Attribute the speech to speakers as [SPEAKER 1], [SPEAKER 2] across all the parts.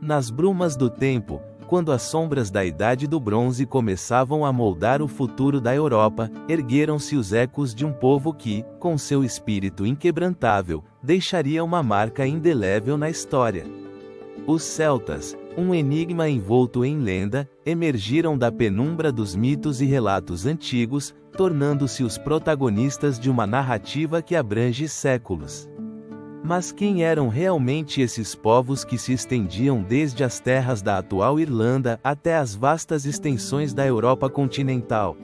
[SPEAKER 1] Nas brumas do tempo, quando as sombras da Idade do Bronze começavam a moldar o futuro da Europa, ergueram-se os ecos de um povo que, com seu espírito inquebrantável, deixaria uma marca indelével na história. Os celtas, um enigma envolto em lenda, emergiram da penumbra dos mitos e relatos antigos, tornando-se os protagonistas de uma narrativa que abrange séculos. Mas quem eram realmente esses povos que se estendiam desde as terras da atual Irlanda até as vastas extensões da Europa continental?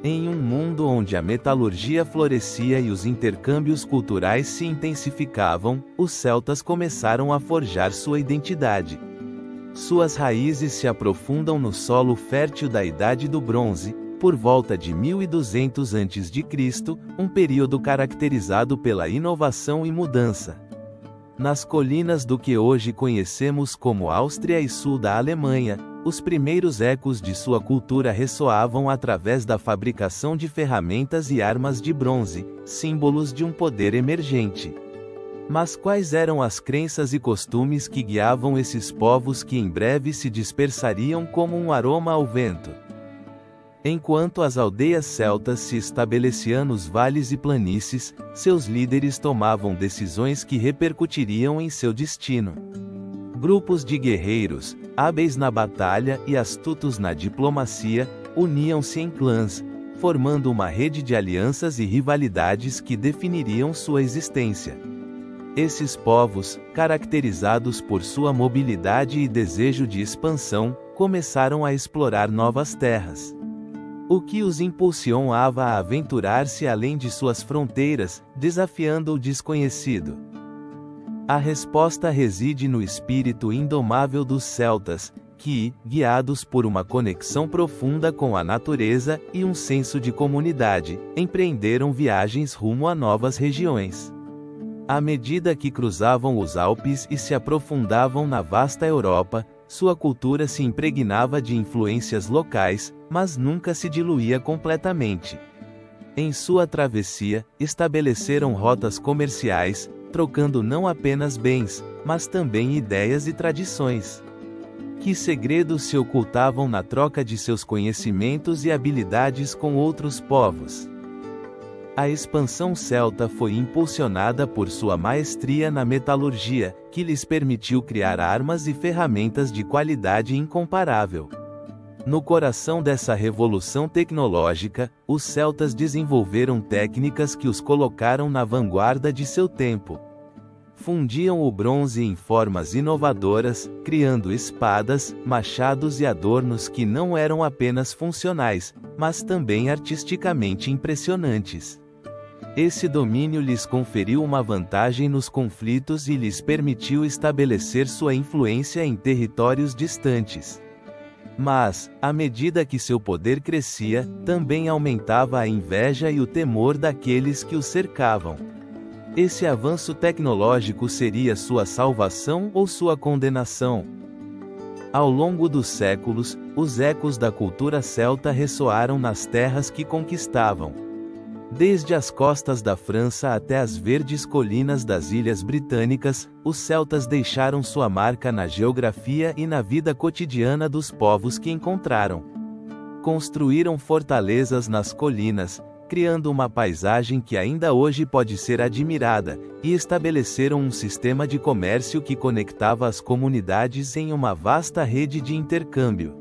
[SPEAKER 1] Em um mundo onde a metalurgia florescia e os intercâmbios culturais se intensificavam, os celtas começaram a forjar sua identidade. Suas raízes se aprofundam no solo fértil da Idade do Bronze, por volta de 1200 a.C., um período caracterizado pela inovação e mudança. Nas colinas do que hoje conhecemos como Áustria e sul da Alemanha, os primeiros ecos de sua cultura ressoavam através da fabricação de ferramentas e armas de bronze, símbolos de um poder emergente. Mas quais eram as crenças e costumes que guiavam esses povos que em breve se dispersariam como um aroma ao vento? Enquanto as aldeias celtas se estabeleciam nos vales e planícies, seus líderes tomavam decisões que repercutiriam em seu destino. Grupos de guerreiros, hábeis na batalha e astutos na diplomacia, uniam-se em clãs, formando uma rede de alianças e rivalidades que definiriam sua existência. Esses povos, caracterizados por sua mobilidade e desejo de expansão, começaram a explorar novas terras. O que os impulsionava a aventurar-se além de suas fronteiras, desafiando o desconhecido? A resposta reside no espírito indomável dos celtas, que, guiados por uma conexão profunda com a natureza e um senso de comunidade, empreenderam viagens rumo a novas regiões. À medida que cruzavam os Alpes e se aprofundavam na vasta Europa, sua cultura se impregnava de influências locais, mas nunca se diluía completamente. Em sua travessia, estabeleceram rotas comerciais, trocando não apenas bens, mas também ideias e tradições. Que segredos se ocultavam na troca de seus conhecimentos e habilidades com outros povos? A expansão celta foi impulsionada por sua maestria na metalurgia, que lhes permitiu criar armas e ferramentas de qualidade incomparável. No coração dessa revolução tecnológica, os celtas desenvolveram técnicas que os colocaram na vanguarda de seu tempo. Fundiam o bronze em formas inovadoras, criando espadas, machados e adornos que não eram apenas funcionais, mas também artisticamente impressionantes. Esse domínio lhes conferiu uma vantagem nos conflitos e lhes permitiu estabelecer sua influência em territórios distantes. Mas, à medida que seu poder crescia, também aumentava a inveja e o temor daqueles que o cercavam. Esse avanço tecnológico seria sua salvação ou sua condenação? Ao longo dos séculos, os ecos da cultura celta ressoaram nas terras que conquistavam. Desde as costas da França até as verdes colinas das Ilhas Britânicas, os celtas deixaram sua marca na geografia e na vida cotidiana dos povos que encontraram. Construíram fortalezas nas colinas, criando uma paisagem que ainda hoje pode ser admirada, e estabeleceram um sistema de comércio que conectava as comunidades em uma vasta rede de intercâmbio.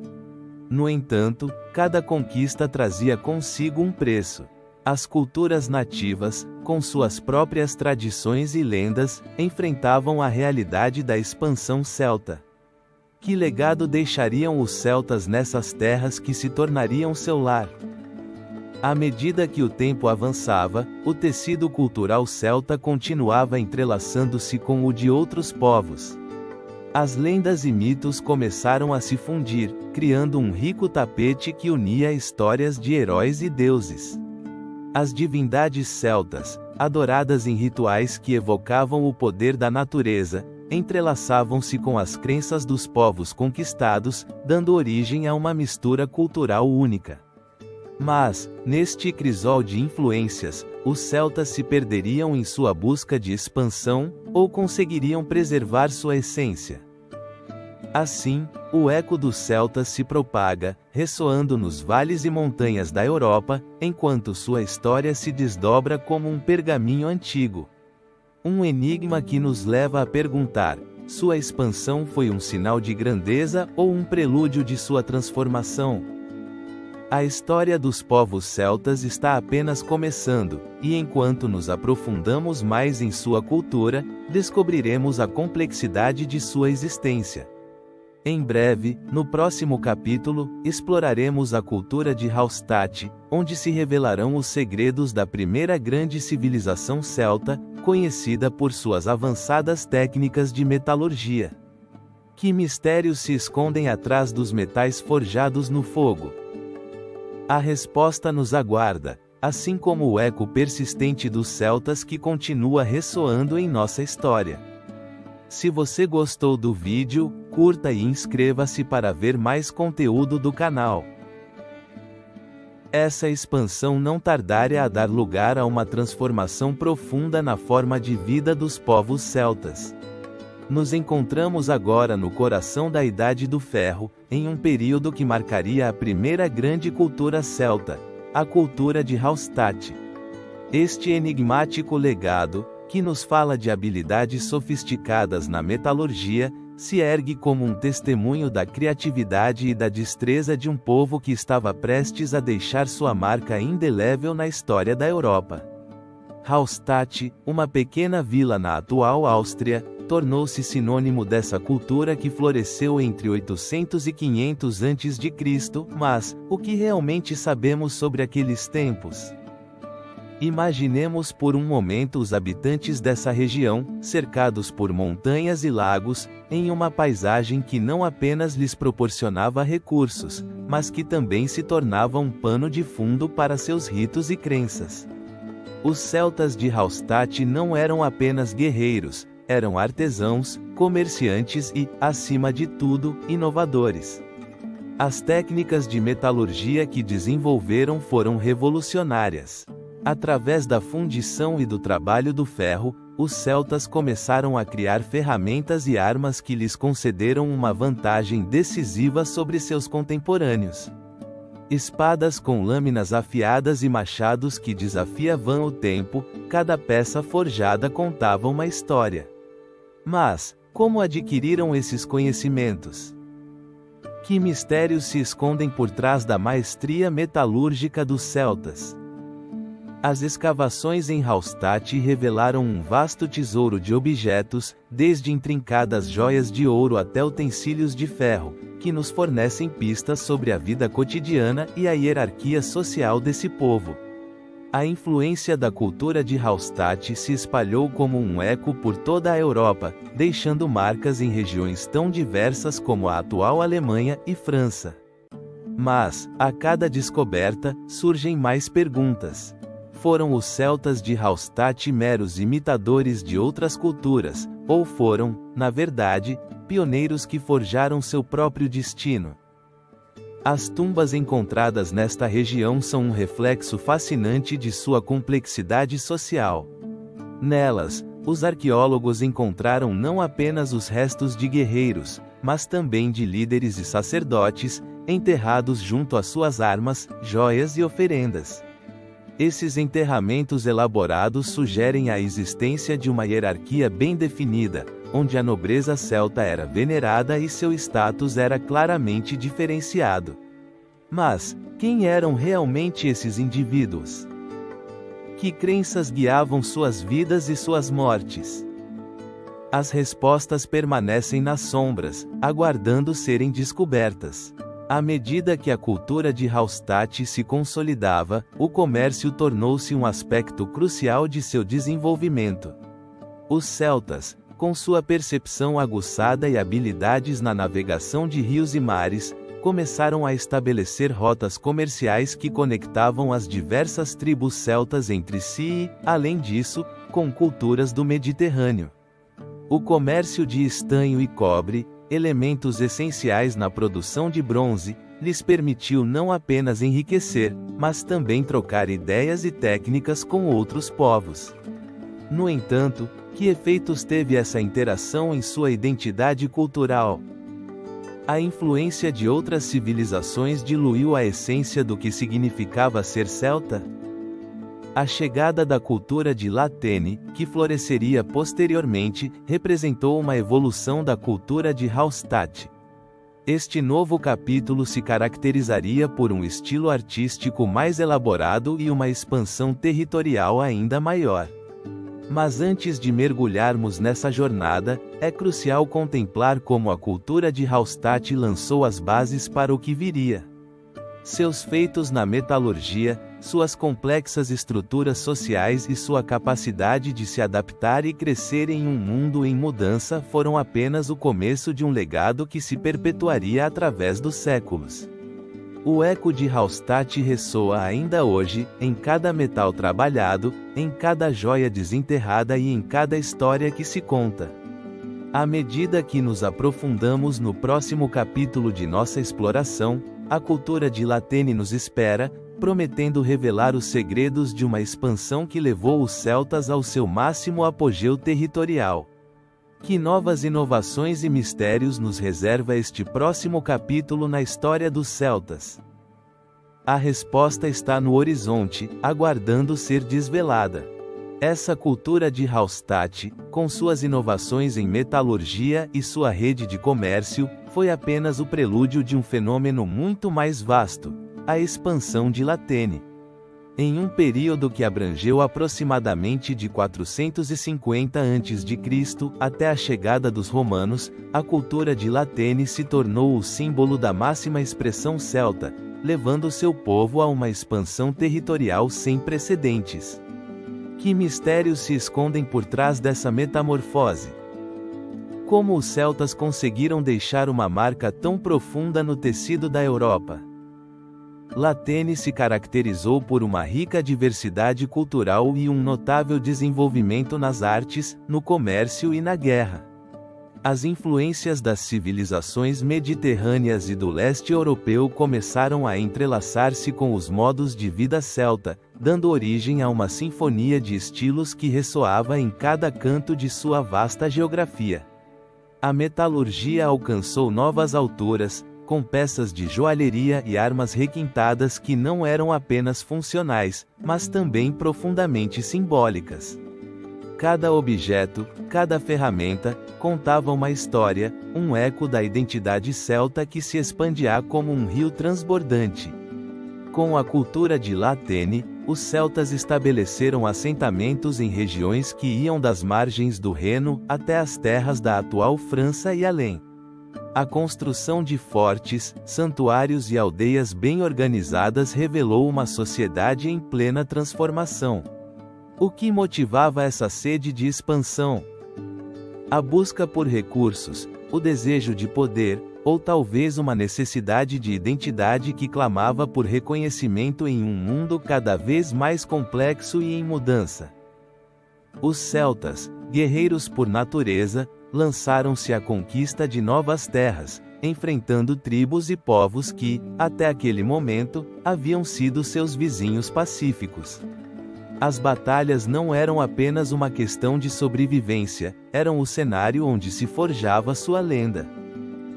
[SPEAKER 1] No entanto, cada conquista trazia consigo um preço. As culturas nativas, com suas próprias tradições e lendas, enfrentavam a realidade da expansão celta. Que legado deixariam os celtas nessas terras que se tornariam seu lar? À medida que o tempo avançava, o tecido cultural celta continuava entrelaçando-se com o de outros povos. As lendas e mitos começaram a se fundir, criando um rico tapete que unia histórias de heróis e deuses. As divindades celtas, adoradas em rituais que evocavam o poder da natureza, entrelaçavam-se com as crenças dos povos conquistados, dando origem a uma mistura cultural única. Mas, neste crisol de influências, os celtas se perderiam em sua busca de expansão, ou conseguiriam preservar sua essência? Assim, o eco dos celtas se propaga, ressoando nos vales e montanhas da Europa, enquanto sua história se desdobra como um pergaminho antigo. Um enigma que nos leva a perguntar: sua expansão foi um sinal de grandeza ou um prelúdio de sua transformação? A história dos povos celtas está apenas começando, e enquanto nos aprofundamos mais em sua cultura, descobriremos a complexidade de sua existência. Em breve, no próximo capítulo, exploraremos a cultura de Hallstatt, onde se revelarão os segredos da primeira grande civilização celta, conhecida por suas avançadas técnicas de metalurgia. Que mistérios se escondem atrás dos metais forjados no fogo? A resposta nos aguarda, assim como o eco persistente dos celtas que continua ressoando em nossa história. Se você gostou do vídeo, curta e inscreva-se para ver mais conteúdo do canal. Essa expansão não tardará a dar lugar a uma transformação profunda na forma de vida dos povos celtas. Nos encontramos agora no coração da Idade do Ferro, em um período que marcaria a primeira grande cultura celta, a cultura de Hallstatt. Este enigmático legado, que nos fala de habilidades sofisticadas na metalurgia, se ergue como um testemunho da criatividade e da destreza de um povo que estava prestes a deixar sua marca indelével na história da Europa. Hallstatt, uma pequena vila na atual Áustria, tornou-se sinônimo dessa cultura que floresceu entre 800 e 500 a.C., mas, o que realmente sabemos sobre aqueles tempos? Imaginemos por um momento os habitantes dessa região, cercados por montanhas e lagos, em uma paisagem que não apenas lhes proporcionava recursos, mas que também se tornava um pano de fundo para seus ritos e crenças. Os celtas de Hallstatt não eram apenas guerreiros, eram artesãos, comerciantes e, acima de tudo, inovadores. As técnicas de metalurgia que desenvolveram foram revolucionárias. Através da fundição e do trabalho do ferro, os celtas começaram a criar ferramentas e armas que lhes concederam uma vantagem decisiva sobre seus contemporâneos. Espadas com lâminas afiadas e machados que desafiavam o tempo, cada peça forjada contava uma história. Mas, como adquiriram esses conhecimentos? Que mistérios se escondem por trás da maestria metalúrgica dos celtas? As escavações em Hallstatt revelaram um vasto tesouro de objetos, desde intrincadas joias de ouro até utensílios de ferro, que nos fornecem pistas sobre a vida cotidiana e a hierarquia social desse povo. A influência da cultura de Hallstatt se espalhou como um eco por toda a Europa, deixando marcas em regiões tão diversas como a atual Alemanha e França. Mas, a cada descoberta, surgem mais perguntas. Foram os celtas de Hallstatt meros imitadores de outras culturas, ou foram, na verdade, pioneiros que forjaram seu próprio destino? As tumbas encontradas nesta região são um reflexo fascinante de sua complexidade social. Nelas, os arqueólogos encontraram não apenas os restos de guerreiros, mas também de líderes e sacerdotes, enterrados junto às suas armas, joias e oferendas. Esses enterramentos elaborados sugerem a existência de uma hierarquia bem definida, onde a nobreza celta era venerada e seu status era claramente diferenciado. Mas, quem eram realmente esses indivíduos? Que crenças guiavam suas vidas e suas mortes? As respostas permanecem nas sombras, aguardando serem descobertas. À medida que a cultura de Hallstatt se consolidava, o comércio tornou-se um aspecto crucial de seu desenvolvimento. Os celtas, com sua percepção aguçada e habilidades na navegação de rios e mares, começaram a estabelecer rotas comerciais que conectavam as diversas tribos celtas entre si e, além disso, com culturas do Mediterrâneo. O comércio de estanho e cobre, elementos essenciais na produção de bronze, lhes permitiu não apenas enriquecer, mas também trocar ideias e técnicas com outros povos. No entanto, que efeitos teve essa interação em sua identidade cultural? A influência de outras civilizações diluiu a essência do que significava ser celta? A chegada da cultura de Latene, que floresceria posteriormente, representou uma evolução da cultura de Hallstatt. Este novo capítulo se caracterizaria por um estilo artístico mais elaborado e uma expansão territorial ainda maior. Mas antes de mergulharmos nessa jornada, é crucial contemplar como a cultura de Hallstatt lançou as bases para o que viria. Seus feitos na metalurgia, suas complexas estruturas sociais e sua capacidade de se adaptar e crescer em um mundo em mudança foram apenas o começo de um legado que se perpetuaria através dos séculos. O eco de Hallstatt ressoa ainda hoje, em cada metal trabalhado, em cada joia desenterrada e em cada história que se conta. À medida que nos aprofundamos no próximo capítulo de nossa exploração, a cultura de Latene nos espera, prometendo revelar os segredos de uma expansão que levou os celtas ao seu máximo apogeu territorial. Que novas inovações e mistérios nos reserva este próximo capítulo na história dos celtas? A resposta está no horizonte, aguardando ser desvelada. Essa cultura de Hallstatt, com suas inovações em metalurgia e sua rede de comércio, foi apenas o prelúdio de um fenômeno muito mais vasto: a expansão de Latene. Em um período que abrangeu aproximadamente de 450 a.C. até a chegada dos romanos, a cultura de Latene se tornou o símbolo da máxima expressão celta, levando seu povo a uma expansão territorial sem precedentes. Que mistérios se escondem por trás dessa metamorfose? Como os celtas conseguiram deixar uma marca tão profunda no tecido da Europa? Latene se caracterizou por uma rica diversidade cultural e um notável desenvolvimento nas artes, no comércio e na guerra. As influências das civilizações mediterrâneas e do leste europeu começaram a entrelaçar-se com os modos de vida celta, dando origem a uma sinfonia de estilos que ressoava em cada canto de sua vasta geografia. A metalurgia alcançou novas alturas, com peças de joalheria e armas requintadas que não eram apenas funcionais, mas também profundamente simbólicas. Cada objeto, cada ferramenta, contava uma história, um eco da identidade celta que se expandia como um rio transbordante. Com a cultura de Latene, os celtas estabeleceram assentamentos em regiões que iam das margens do Reno até as terras da atual França e além. A construção de fortes, santuários e aldeias bem organizadas revelou uma sociedade em plena transformação. O que motivava essa sede de expansão? A busca por recursos, o desejo de poder, ou talvez uma necessidade de identidade que clamava por reconhecimento em um mundo cada vez mais complexo e em mudança. Os celtas, guerreiros por natureza, lançaram-se à conquista de novas terras, enfrentando tribos e povos que, até aquele momento, haviam sido seus vizinhos pacíficos. As batalhas não eram apenas uma questão de sobrevivência, eram o cenário onde se forjava sua lenda.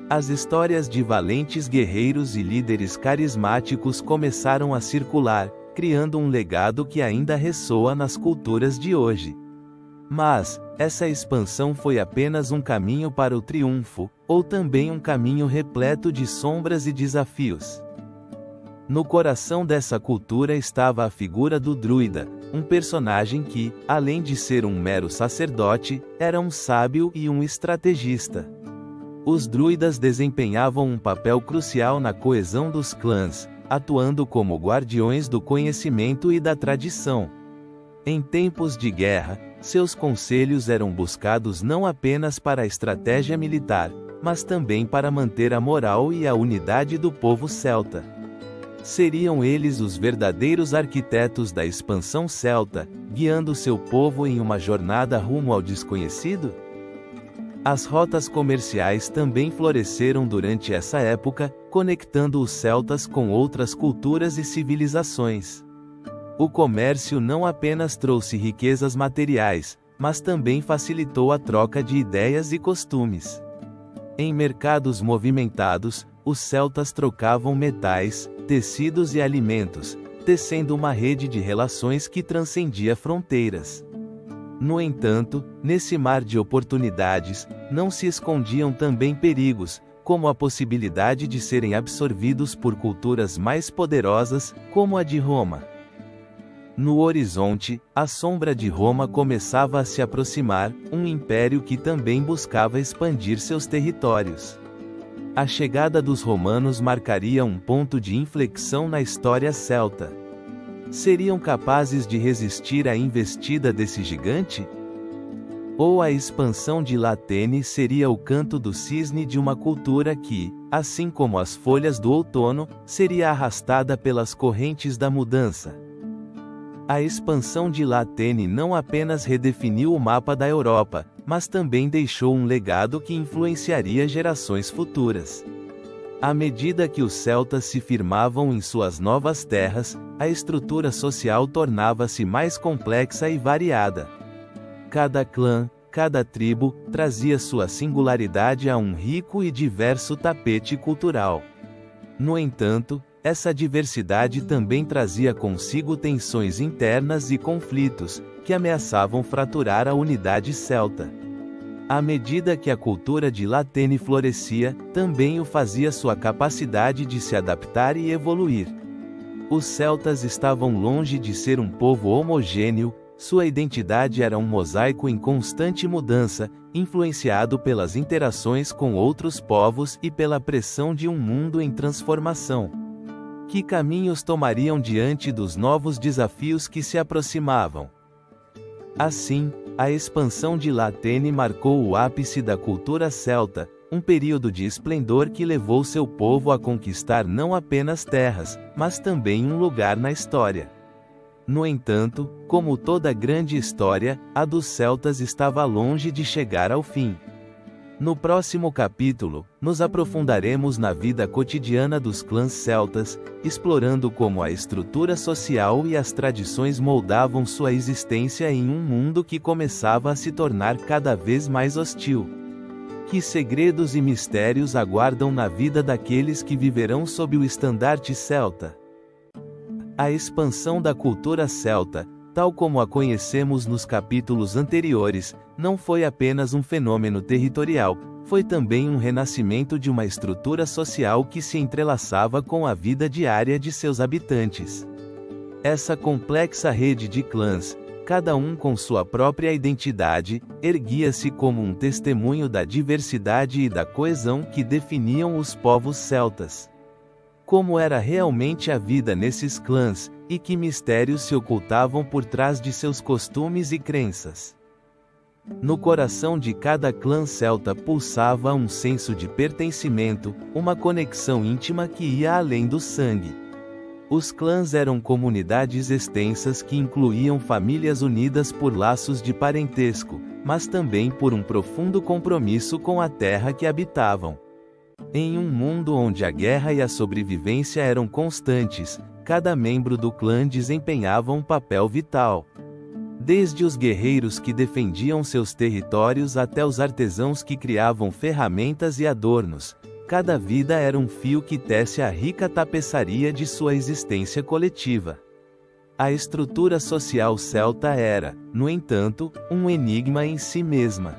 [SPEAKER 1] As histórias de valentes guerreiros e líderes carismáticos começaram a circular, criando um legado que ainda ressoa nas culturas de hoje. Mas, essa expansão foi apenas um caminho para o triunfo, ou também um caminho repleto de sombras e desafios? No coração dessa cultura estava a figura do druida, um personagem que, além de ser um mero sacerdote, era um sábio e um estrategista. Os druidas desempenhavam um papel crucial na coesão dos clãs, atuando como guardiões do conhecimento e da tradição. Em tempos de guerra, seus conselhos eram buscados não apenas para a estratégia militar, mas também para manter a moral e a unidade do povo celta. Seriam eles os verdadeiros arquitetos da expansão celta, guiando seu povo em uma jornada rumo ao desconhecido? As rotas comerciais também floresceram durante essa época, conectando os celtas com outras culturas e civilizações. O comércio não apenas trouxe riquezas materiais, mas também facilitou a troca de ideias e costumes. Em mercados movimentados, os celtas trocavam metais, tecidos e alimentos, tecendo uma rede de relações que transcendia fronteiras. No entanto, nesse mar de oportunidades, não se escondiam também perigos, como a possibilidade de serem absorvidos por culturas mais poderosas, como a de Roma. No horizonte, a sombra de Roma começava a se aproximar, um império que também buscava expandir seus territórios. A chegada dos romanos marcaria um ponto de inflexão na história celta. Seriam capazes de resistir à investida desse gigante? Ou a expansão de Latene seria o canto do cisne de uma cultura que, assim como as folhas do outono, seria arrastada pelas correntes da mudança? A expansão de Latene não apenas redefiniu o mapa da Europa, mas também deixou um legado que influenciaria gerações futuras. À medida que os celtas se firmavam em suas novas terras, a estrutura social tornava-se mais complexa e variada. Cada clã, cada tribo, trazia sua singularidade a um rico e diverso tapete cultural. No entanto, essa diversidade também trazia consigo tensões internas e conflitos, que ameaçavam fraturar a unidade celta. À medida que a cultura de Latene florescia, também o fazia sua capacidade de se adaptar e evoluir. Os celtas estavam longe de ser um povo homogêneo, sua identidade era um mosaico em constante mudança, influenciado pelas interações com outros povos e pela pressão de um mundo em transformação. Que caminhos tomariam diante dos novos desafios que se aproximavam? Assim, a expansão de Latene marcou o ápice da cultura celta, um período de esplendor que levou seu povo a conquistar não apenas terras, mas também um lugar na história. No entanto, como toda grande história, a dos celtas estava longe de chegar ao fim. No próximo capítulo, nos aprofundaremos na vida cotidiana dos clãs celtas, explorando como a estrutura social e as tradições moldavam sua existência em um mundo que começava a se tornar cada vez mais hostil. Que segredos e mistérios aguardam na vida daqueles que viverão sob o estandarte celta? A expansão da cultura celta, tal como a conhecemos nos capítulos anteriores, não foi apenas um fenômeno territorial, foi também um renascimento de uma estrutura social que se entrelaçava com a vida diária de seus habitantes. Essa complexa rede de clãs, cada um com sua própria identidade, erguia-se como um testemunho da diversidade e da coesão que definiam os povos celtas. Como era realmente a vida nesses clãs, e que mistérios se ocultavam por trás de seus costumes e crenças. No coração de cada clã celta pulsava um senso de pertencimento, uma conexão íntima que ia além do sangue. Os clãs eram comunidades extensas que incluíam famílias unidas por laços de parentesco, mas também por um profundo compromisso com a terra que habitavam. Em um mundo onde a guerra e a sobrevivência eram constantes, cada membro do clã desempenhava um papel vital. Desde os guerreiros que defendiam seus territórios até os artesãos que criavam ferramentas e adornos, cada vida era um fio que tece a rica tapeçaria de sua existência coletiva. A estrutura social celta era, no entanto, um enigma em si mesma.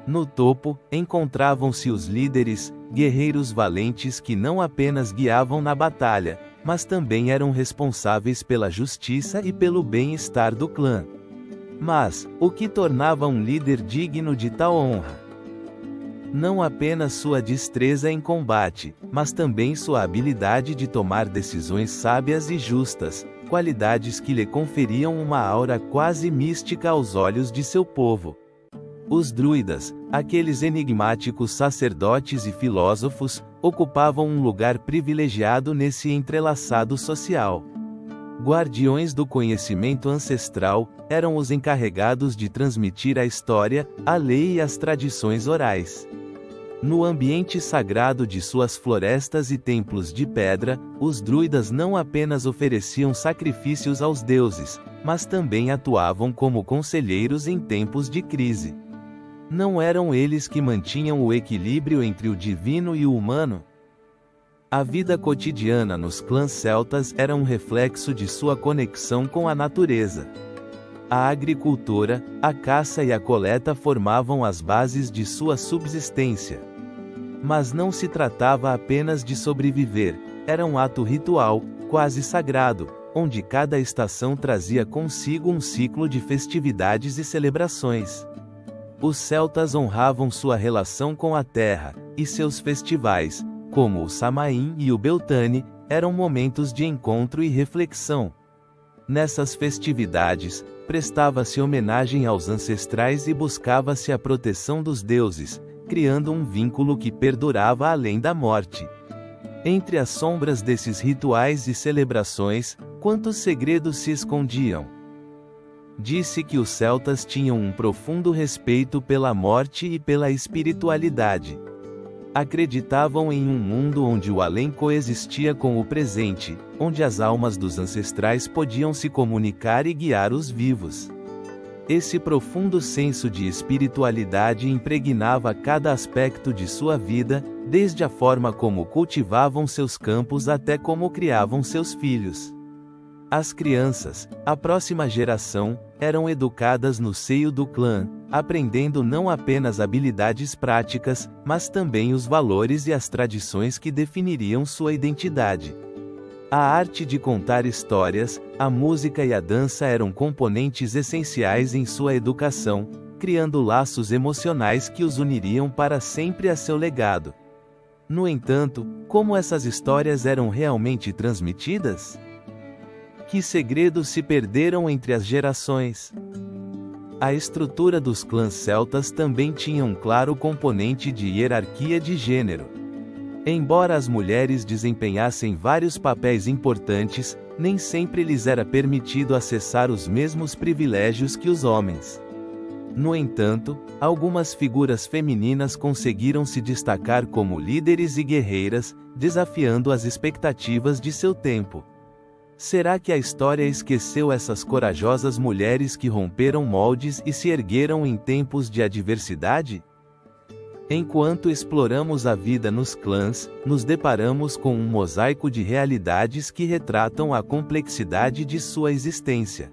[SPEAKER 1] No topo, encontravam-se os líderes, guerreiros valentes que não apenas guiavam na batalha, mas também eram responsáveis pela justiça e pelo bem-estar do clã. Mas, o que tornava um líder digno de tal honra? Não apenas sua destreza em combate, mas também sua habilidade de tomar decisões sábias e justas, qualidades que lhe conferiam uma aura quase mística aos olhos de seu povo. Os druidas, aqueles enigmáticos sacerdotes e filósofos, ocupavam um lugar privilegiado nesse entrelaçado social. Guardiões do conhecimento ancestral, eram os encarregados de transmitir a história, a lei e as tradições orais. No ambiente sagrado de suas florestas e templos de pedra, os druidas não apenas ofereciam sacrifícios aos deuses, mas também atuavam como conselheiros em tempos de crise. Não eram eles que mantinham o equilíbrio entre o divino e o humano? A vida cotidiana nos clãs celtas era um reflexo de sua conexão com a natureza. A agricultura, a caça e a coleta formavam as bases de sua subsistência. Mas não se tratava apenas de sobreviver, era um ato ritual, quase sagrado, onde cada estação trazia consigo um ciclo de festividades e celebrações. Os celtas honravam sua relação com a terra, e seus festivais, como o Samaim e o Beltane, eram momentos de encontro e reflexão. Nessas festividades, prestava-se homenagem aos ancestrais e buscava-se a proteção dos deuses, criando um vínculo que perdurava além da morte. Entre as sombras desses rituais e celebrações, quantos segredos se escondiam? Disse que os celtas tinham um profundo respeito pela morte e pela espiritualidade. Acreditavam em um mundo onde o além coexistia com o presente, onde as almas dos ancestrais podiam se comunicar e guiar os vivos. Esse profundo senso de espiritualidade impregnava cada aspecto de sua vida, desde a forma como cultivavam seus campos até como criavam seus filhos. As crianças, a próxima geração, eram educadas no seio do clã, aprendendo não apenas habilidades práticas, mas também os valores e as tradições que definiriam sua identidade. A arte de contar histórias, a música e a dança eram componentes essenciais em sua educação, criando laços emocionais que os uniriam para sempre a seu legado. No entanto, como essas histórias eram realmente transmitidas? Que segredos se perderam entre as gerações? A estrutura dos clãs celtas também tinha um claro componente de hierarquia de gênero. Embora as mulheres desempenhassem vários papéis importantes, nem sempre lhes era permitido acessar os mesmos privilégios que os homens. No entanto, algumas figuras femininas conseguiram se destacar como líderes e guerreiras, desafiando as expectativas de seu tempo. Será que a história esqueceu essas corajosas mulheres que romperam moldes e se ergueram em tempos de adversidade? Enquanto exploramos a vida nos clãs, nos deparamos com um mosaico de realidades que retratam a complexidade de sua existência.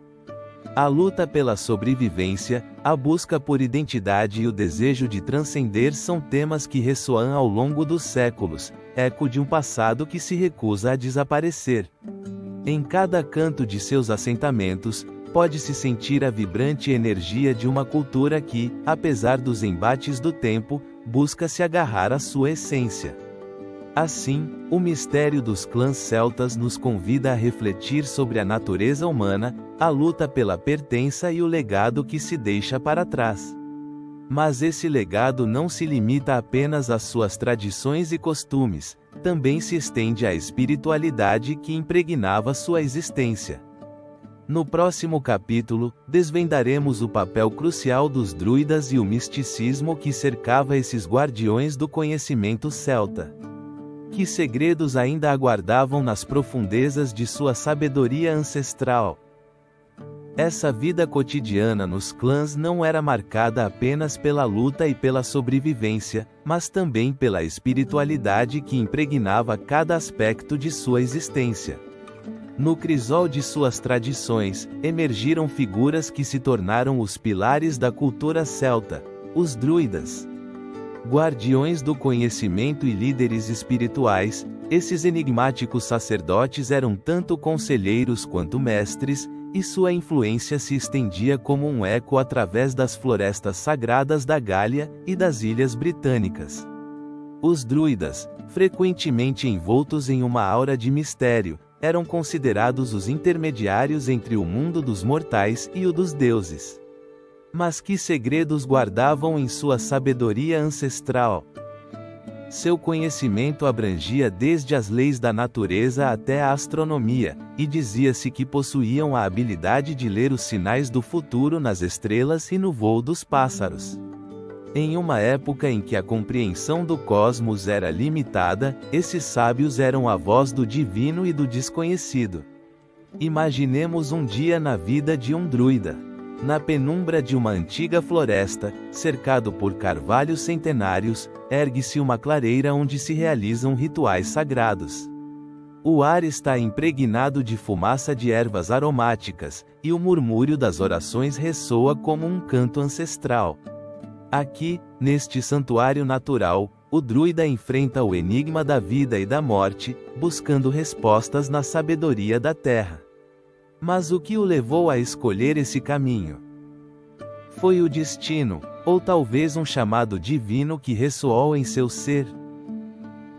[SPEAKER 1] A luta pela sobrevivência, a busca por identidade e o desejo de transcender são temas que ressoam ao longo dos séculos, eco de um passado que se recusa a desaparecer. Em cada canto de seus assentamentos, pode-se sentir a vibrante energia de uma cultura que, apesar dos embates do tempo, busca se agarrar à sua essência. Assim, o mistério dos clãs celtas nos convida a refletir sobre a natureza humana, a luta pela pertença e o legado que se deixa para trás. Mas esse legado não se limita apenas às suas tradições e costumes, também se estende à espiritualidade que impregnava sua existência. No próximo capítulo, desvendaremos o papel crucial dos druidas e o misticismo que cercava esses guardiões do conhecimento celta. Que segredos ainda aguardavam nas profundezas de sua sabedoria ancestral? Essa vida cotidiana nos clãs não era marcada apenas pela luta e pela sobrevivência, mas também pela espiritualidade que impregnava cada aspecto de sua existência. No crisol de suas tradições, emergiram figuras que se tornaram os pilares da cultura celta, os druidas. Guardiões do conhecimento e líderes espirituais, esses enigmáticos sacerdotes eram tanto conselheiros quanto mestres, e sua influência se estendia como um eco através das florestas sagradas da Gália e das Ilhas Britânicas. Os druidas, frequentemente envoltos em uma aura de mistério, eram considerados os intermediários entre o mundo dos mortais e o dos deuses. Mas que segredos guardavam em sua sabedoria ancestral? Seu conhecimento abrangia desde as leis da natureza até a astronomia, e dizia-se que possuíam a habilidade de ler os sinais do futuro nas estrelas e no voo dos pássaros. Em uma época em que a compreensão do cosmos era limitada, esses sábios eram a voz do divino e do desconhecido. Imaginemos um dia na vida de um druida. Na penumbra de uma antiga floresta, cercado por carvalhos centenários, ergue-se uma clareira onde se realizam rituais sagrados. O ar está impregnado de fumaça de ervas aromáticas, e o murmúrio das orações ressoa como um canto ancestral. Aqui, neste santuário natural, o druida enfrenta o enigma da vida e da morte, buscando respostas na sabedoria da terra. Mas o que o levou a escolher esse caminho? Foi o destino, ou talvez um chamado divino que ressoou em seu ser?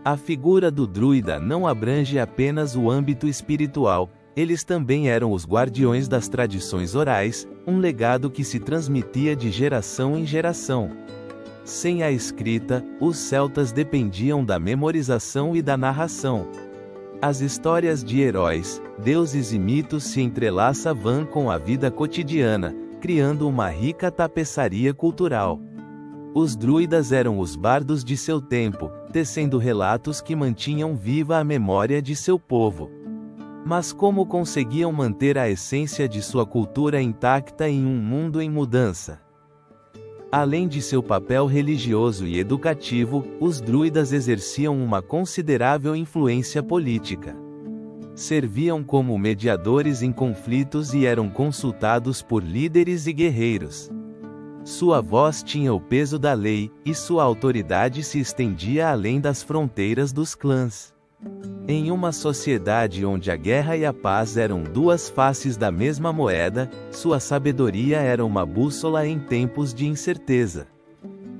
[SPEAKER 1] A figura do druida não abrange apenas o âmbito espiritual, eles também eram os guardiões das tradições orais, um legado que se transmitia de geração em geração. Sem a escrita, os celtas dependiam da memorização e da narração. As histórias de heróis, deuses e mitos se entrelaçavam com a vida cotidiana, criando uma rica tapeçaria cultural. Os druidas eram os bardos de seu tempo, tecendo relatos que mantinham viva a memória de seu povo. Mas como conseguiam manter a essência de sua cultura intacta em um mundo em mudança? Além de seu papel religioso e educativo, os druidas exerciam uma considerável influência política. Serviam como mediadores em conflitos e eram consultados por líderes e guerreiros. Sua voz tinha o peso da lei, e sua autoridade se estendia além das fronteiras dos clãs. Em uma sociedade onde a guerra e a paz eram duas faces da mesma moeda, sua sabedoria era uma bússola em tempos de incerteza.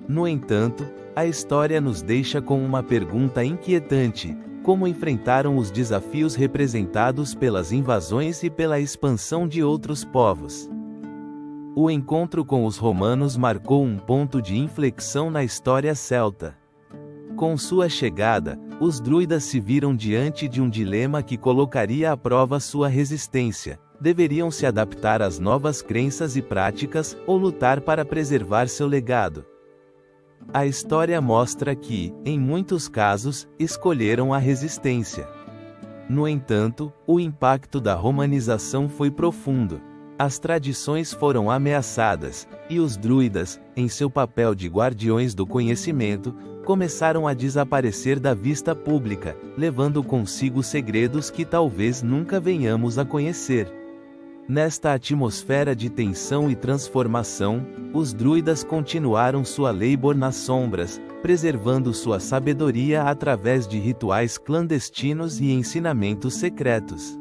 [SPEAKER 1] No entanto, a história nos deixa com uma pergunta inquietante: como enfrentaram os desafios representados pelas invasões e pela expansão de outros povos? O encontro com os romanos marcou um ponto de inflexão na história celta. Com sua chegada, os druidas se viram diante de um dilema que colocaria à prova sua resistência: deveriam se adaptar às novas crenças e práticas, ou lutar para preservar seu legado? A história mostra que, em muitos casos, escolheram a resistência. No entanto, o impacto da romanização foi profundo. As tradições foram ameaçadas, e os druidas, em seu papel de guardiões do conhecimento, começaram a desaparecer da vista pública, levando consigo segredos que talvez nunca venhamos a conhecer. Nesta atmosfera de tensão e transformação, os druidas continuaram sua labor nas sombras, preservando sua sabedoria através de rituais clandestinos e ensinamentos secretos.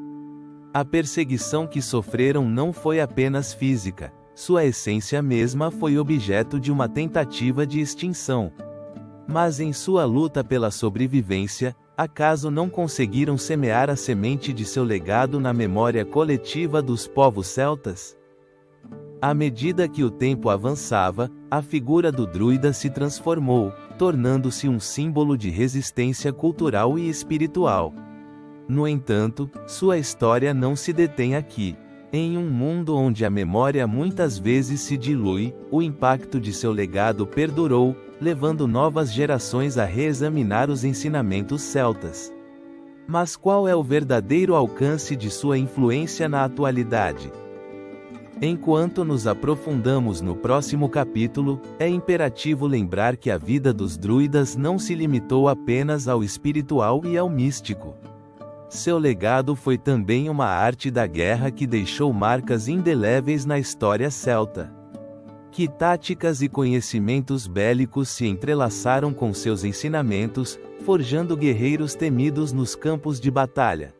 [SPEAKER 1] A perseguição que sofreram não foi apenas física, sua essência mesma foi objeto de uma tentativa de extinção. Mas em sua luta pela sobrevivência, acaso não conseguiram semear a semente de seu legado na memória coletiva dos povos celtas? À medida que o tempo avançava, a figura do druida se transformou, tornando-se um símbolo de resistência cultural e espiritual. No entanto, sua história não se detém aqui. Em um mundo onde a memória muitas vezes se dilui, o impacto de seu legado perdurou, levando novas gerações a reexaminar os ensinamentos celtas. Mas qual é o verdadeiro alcance de sua influência na atualidade? Enquanto nos aprofundamos no próximo capítulo, é imperativo lembrar que a vida dos druidas não se limitou apenas ao espiritual e ao místico. Seu legado foi também uma arte da guerra que deixou marcas indeléveis na história celta. Que táticas e conhecimentos bélicos se entrelaçaram com seus ensinamentos, forjando guerreiros temidos nos campos de batalha?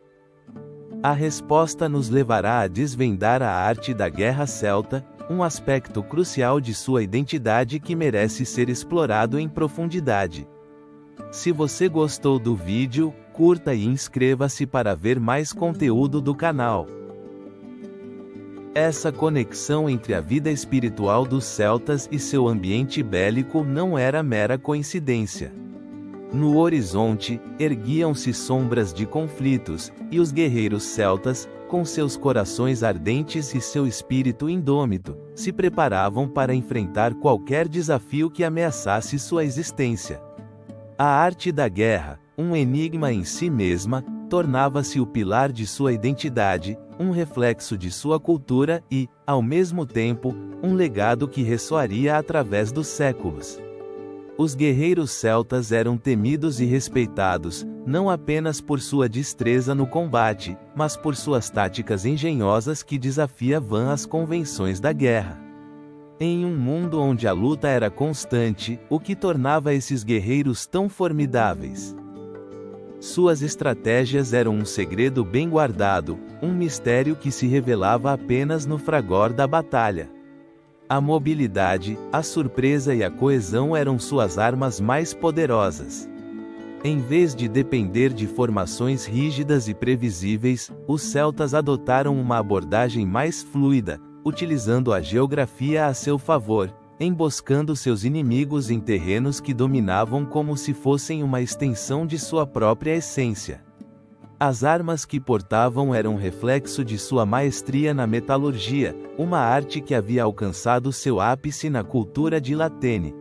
[SPEAKER 1] A resposta nos levará a desvendar a arte da guerra celta, um aspecto crucial de sua identidade que merece ser explorado em profundidade. Se você gostou do vídeo, curta e inscreva-se para ver mais conteúdo do canal. Essa conexão entre a vida espiritual dos celtas e seu ambiente bélico não era mera coincidência. No horizonte, erguiam-se sombras de conflitos, e os guerreiros celtas, com seus corações ardentes e seu espírito indômito, se preparavam para enfrentar qualquer desafio que ameaçasse sua existência. A arte da guerra, um enigma em si mesma, tornava-se o pilar de sua identidade, um reflexo de sua cultura e, ao mesmo tempo, um legado que ressoaria através dos séculos. Os guerreiros celtas eram temidos e respeitados, não apenas por sua destreza no combate, mas por suas táticas engenhosas que desafiavam as convenções da guerra. Em um mundo onde a luta era constante, o que tornava esses guerreiros tão formidáveis? Suas estratégias eram um segredo bem guardado, um mistério que se revelava apenas no fragor da batalha. A mobilidade, a surpresa e a coesão eram suas armas mais poderosas. Em vez de depender de formações rígidas e previsíveis, os celtas adotaram uma abordagem mais fluida, utilizando a geografia a seu favor, emboscando seus inimigos em terrenos que dominavam como se fossem uma extensão de sua própria essência. As armas que portavam eram reflexo de sua maestria na metalurgia, uma arte que havia alcançado seu ápice na cultura de Latene.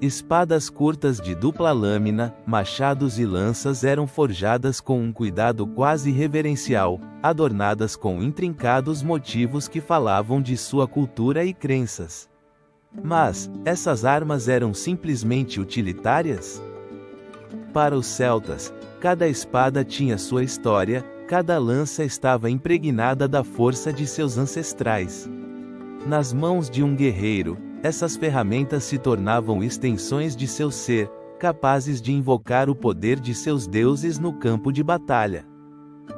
[SPEAKER 1] Espadas curtas de dupla lâmina, machados e lanças eram forjadas com um cuidado quase reverencial, adornadas com intrincados motivos que falavam de sua cultura e crenças. Mas, essas armas eram simplesmente utilitárias? Para os celtas, cada espada tinha sua história, cada lança estava impregnada da força de seus ancestrais. Nas mãos de um guerreiro, essas ferramentas se tornavam extensões de seu ser, capazes de invocar o poder de seus deuses no campo de batalha.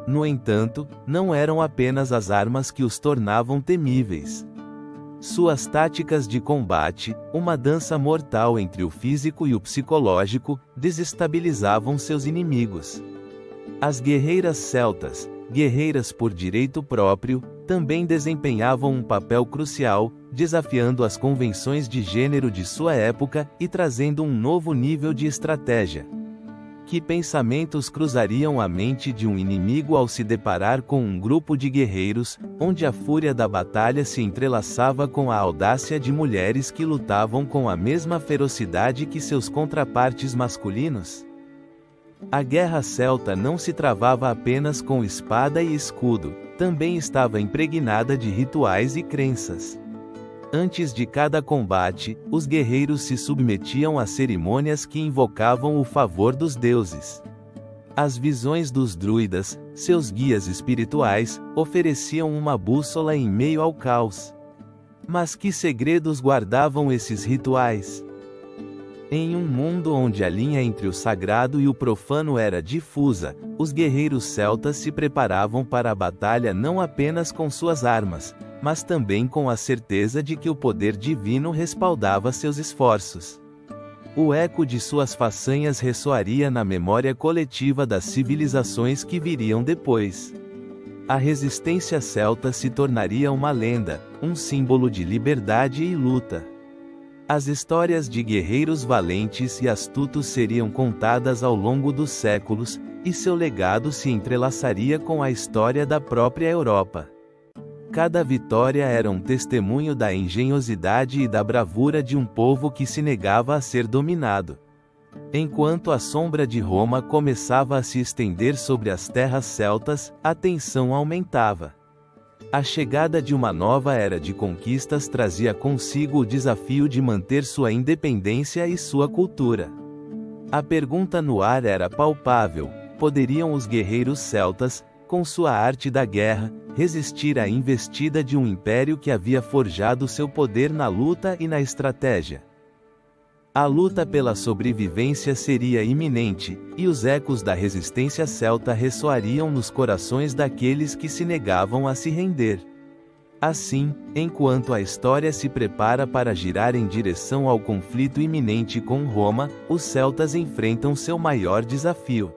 [SPEAKER 1] No entanto, não eram apenas as armas que os tornavam temíveis. Suas táticas de combate, uma dança mortal entre o físico e o psicológico, desestabilizavam seus inimigos. As guerreiras celtas, guerreiras por direito próprio, também desempenhavam um papel crucial, desafiando as convenções de gênero de sua época e trazendo um novo nível de estratégia. Que pensamentos cruzariam a mente de um inimigo ao se deparar com um grupo de guerreiros, onde a fúria da batalha se entrelaçava com a audácia de mulheres que lutavam com a mesma ferocidade que seus contrapartes masculinos? A guerra celta não se travava apenas com espada e escudo, também estava impregnada de rituais e crenças. Antes de cada combate, os guerreiros se submetiam a cerimônias que invocavam o favor dos deuses. As visões dos druidas, seus guias espirituais, ofereciam uma bússola em meio ao caos. Mas que segredos guardavam esses rituais? Em um mundo onde a linha entre o sagrado e o profano era difusa, os guerreiros celtas se preparavam para a batalha não apenas com suas armas, mas também com a certeza de que o poder divino respaldava seus esforços. O eco de suas façanhas ressoaria na memória coletiva das civilizações que viriam depois. A resistência celta se tornaria uma lenda, um símbolo de liberdade e luta. As histórias de guerreiros valentes e astutos seriam contadas ao longo dos séculos, e seu legado se entrelaçaria com a história da própria Europa. Cada vitória era um testemunho da engenhosidade e da bravura de um povo que se negava a ser dominado. Enquanto a sombra de Roma começava a se estender sobre as terras celtas, a tensão aumentava. A chegada de uma nova era de conquistas trazia consigo o desafio de manter sua independência e sua cultura. A pergunta no ar era palpável: poderiam os guerreiros celtas, com sua arte da guerra, resistir à investida de um império que havia forjado seu poder na luta e na estratégia? A luta pela sobrevivência seria iminente, e os ecos da resistência celta ressoariam nos corações daqueles que se negavam a se render. Assim, enquanto a história se prepara para girar em direção ao conflito iminente com Roma, os celtas enfrentam seu maior desafio.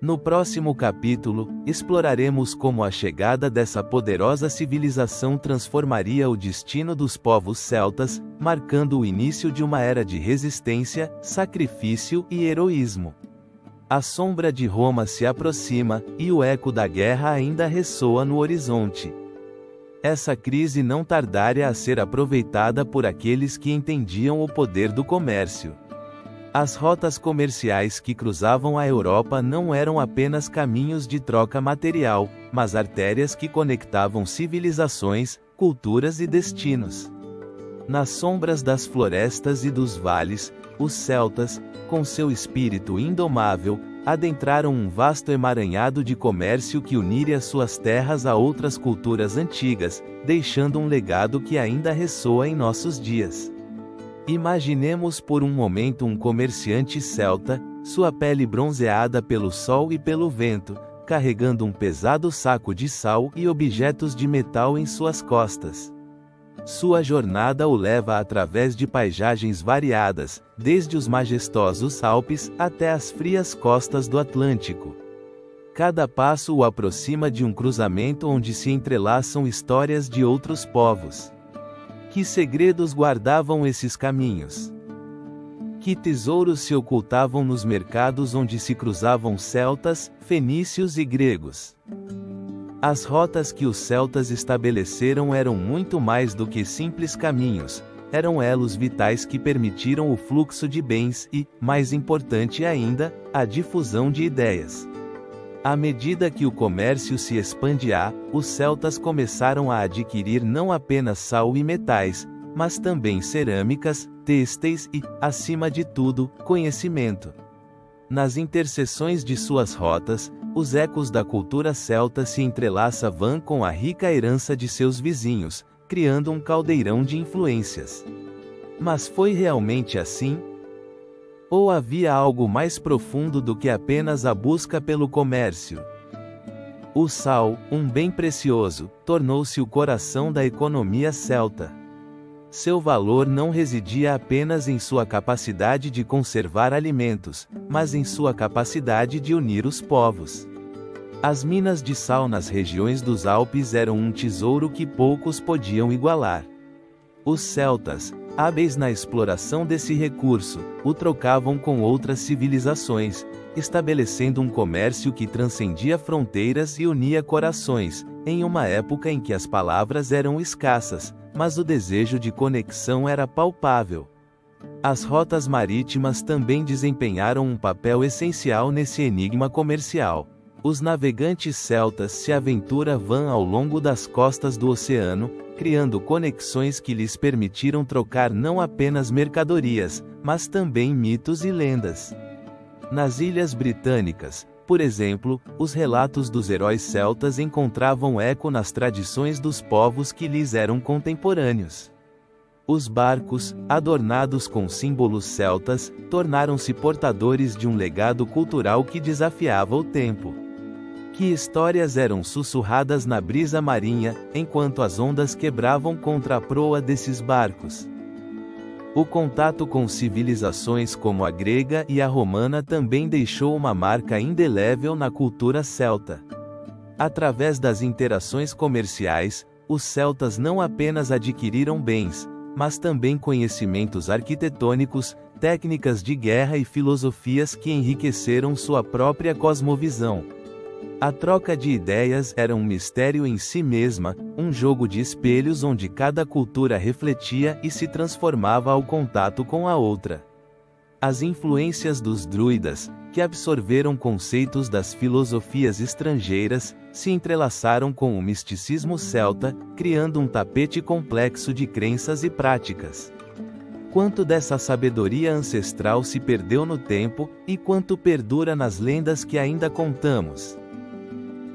[SPEAKER 1] No próximo capítulo, exploraremos como a chegada dessa poderosa civilização transformaria o destino dos povos celtas, marcando o início de uma era de resistência, sacrifício e heroísmo. A sombra de Roma se aproxima, e o eco da guerra ainda ressoa no horizonte. Essa crise não tardaria a ser aproveitada por aqueles que entendiam o poder do comércio. As rotas comerciais que cruzavam a Europa não eram apenas caminhos de troca material, mas artérias que conectavam civilizações, culturas e destinos. Nas sombras das florestas e dos vales, os celtas, com seu espírito indomável, adentraram um vasto emaranhado de comércio que uniria suas terras a outras culturas antigas, deixando um legado que ainda ressoa em nossos dias. Imaginemos por um momento um comerciante celta, sua pele bronzeada pelo sol e pelo vento, carregando um pesado saco de sal e objetos de metal em suas costas. Sua jornada o leva através de paisagens variadas, desde os majestosos Alpes até as frias costas do Atlântico. Cada passo o aproxima de um cruzamento onde se entrelaçam histórias de outros povos. Que segredos guardavam esses caminhos? Que tesouros se ocultavam nos mercados onde se cruzavam celtas, fenícios e gregos? As rotas que os celtas estabeleceram eram muito mais do que simples caminhos, eram elos vitais que permitiram o fluxo de bens e, mais importante ainda, a difusão de ideias. À medida que o comércio se expandia, os celtas começaram a adquirir não apenas sal e metais, mas também cerâmicas, têxteis e, acima de tudo, conhecimento. Nas interseções de suas rotas, os ecos da cultura celta se entrelaçavam com a rica herança de seus vizinhos, criando um caldeirão de influências. Mas foi realmente assim? Ou havia algo mais profundo do que apenas a busca pelo comércio? O sal, um bem precioso, tornou-se o coração da economia celta. Seu valor não residia apenas em sua capacidade de conservar alimentos, mas em sua capacidade de unir os povos. As minas de sal nas regiões dos Alpes eram um tesouro que poucos podiam igualar. Os celtas, hábeis na exploração desse recurso, o trocavam com outras civilizações, estabelecendo um comércio que transcendia fronteiras e unia corações, em uma época em que as palavras eram escassas, mas o desejo de conexão era palpável. As rotas marítimas também desempenharam um papel essencial nesse enigma comercial. Os navegantes celtas se aventuravam ao longo das costas do oceano, criando conexões que lhes permitiram trocar não apenas mercadorias, mas também mitos e lendas. Nas Ilhas Britânicas, por exemplo, os relatos dos heróis celtas encontravam eco nas tradições dos povos que lhes eram contemporâneos. Os barcos, adornados com símbolos celtas, tornaram-se portadores de um legado cultural que desafiava o tempo. Que histórias eram sussurradas na brisa marinha, enquanto as ondas quebravam contra a proa desses barcos? O contato com civilizações como a grega e a romana também deixou uma marca indelével na cultura celta. Através das interações comerciais, os celtas não apenas adquiriram bens, mas também conhecimentos arquitetônicos, técnicas de guerra e filosofias que enriqueceram sua própria cosmovisão. A troca de ideias era um mistério em si mesma, um jogo de espelhos onde cada cultura refletia e se transformava ao contato com a outra. As influências dos druidas, que absorveram conceitos das filosofias estrangeiras, se entrelaçaram com o misticismo celta, criando um tapete complexo de crenças e práticas. Quanto dessa sabedoria ancestral se perdeu no tempo, e quanto perdura nas lendas que ainda contamos?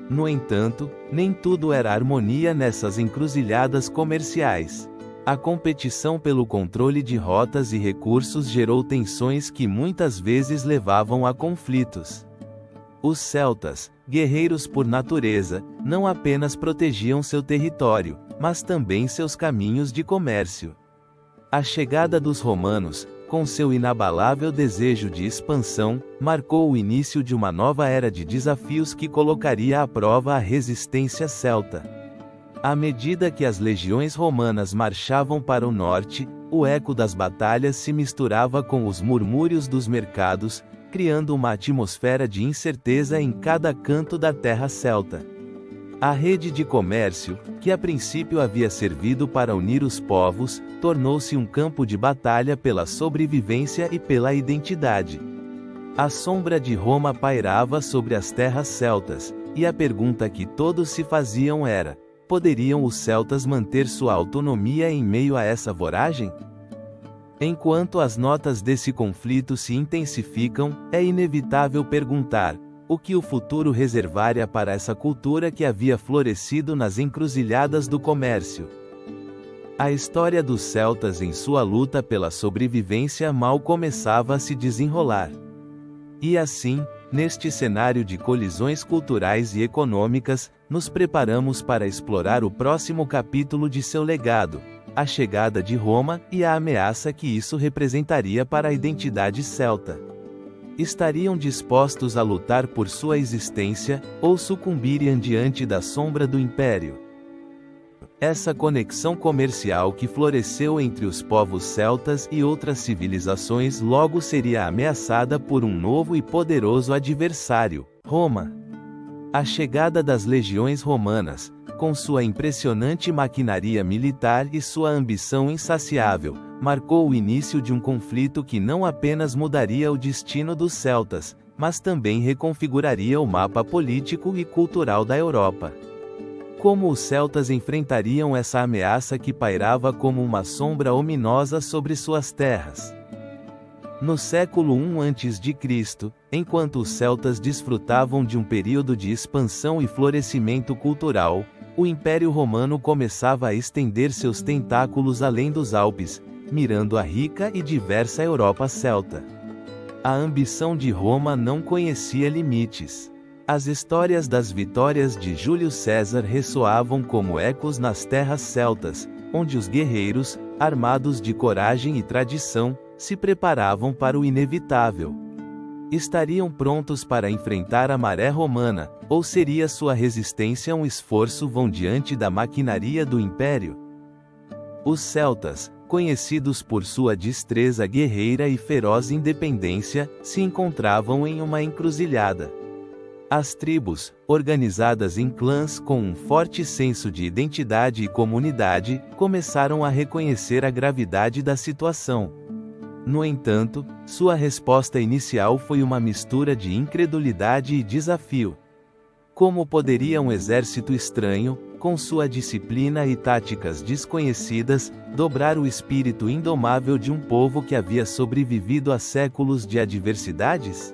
[SPEAKER 1] No entanto, nem tudo era harmonia nessas encruzilhadas comerciais. A competição pelo controle de rotas e recursos gerou tensões que muitas vezes levavam a conflitos. Os celtas, guerreiros por natureza, não apenas protegiam seu território, mas também seus caminhos de comércio. A chegada dos romanos, com seu inabalável desejo de expansão, marcou o início de uma nova era de desafios que colocaria à prova a resistência celta. À medida que as legiões romanas marchavam para o norte, o eco das batalhas se misturava com os murmúrios dos mercados, criando uma atmosfera de incerteza em cada canto da terra celta. A rede de comércio, que a princípio havia servido para unir os povos, tornou-se um campo de batalha pela sobrevivência e pela identidade. A sombra de Roma pairava sobre as terras celtas, e a pergunta que todos se faziam era: poderiam os celtas manter sua autonomia em meio a essa voragem? Enquanto as notas desse conflito se intensificam, é inevitável perguntar: o que o futuro reservaria para essa cultura que havia florescido nas encruzilhadas do comércio? A história dos celtas em sua luta pela sobrevivência mal começava a se desenrolar. E assim, neste cenário de colisões culturais e econômicas, nos preparamos para explorar o próximo capítulo de seu legado, a chegada de Roma e a ameaça que isso representaria para a identidade celta. Estariam dispostos a lutar por sua existência, ou sucumbiriam diante da sombra do império? Essa conexão comercial que floresceu entre os povos celtas e outras civilizações logo seria ameaçada por um novo e poderoso adversário, Roma. A chegada das legiões romanas, com sua impressionante maquinaria militar e sua ambição insaciável, marcou o início de um conflito que não apenas mudaria o destino dos celtas, mas também reconfiguraria o mapa político e cultural da Europa. Como os celtas enfrentariam essa ameaça que pairava como uma sombra ominosa sobre suas terras? No século I a.C., enquanto os celtas desfrutavam de um período de expansão e florescimento cultural, o Império Romano começava a estender seus tentáculos além dos Alpes, mirando a rica e diversa Europa celta. A ambição de Roma não conhecia limites. As histórias das vitórias de Júlio César ressoavam como ecos nas terras celtas, onde os guerreiros, armados de coragem e tradição, se preparavam para o inevitável. Estariam prontos para enfrentar a maré romana, ou seria sua resistência um esforço vão diante da maquinaria do império? Os celtas, conhecidos por sua destreza guerreira e feroz independência, se encontravam em uma encruzilhada. As tribos, organizadas em clãs com um forte senso de identidade e comunidade, começaram a reconhecer a gravidade da situação. No entanto, sua resposta inicial foi uma mistura de incredulidade e desafio. Como poderia um exército estranho, com sua disciplina e táticas desconhecidas, dobrar o espírito indomável de um povo que havia sobrevivido a séculos de adversidades?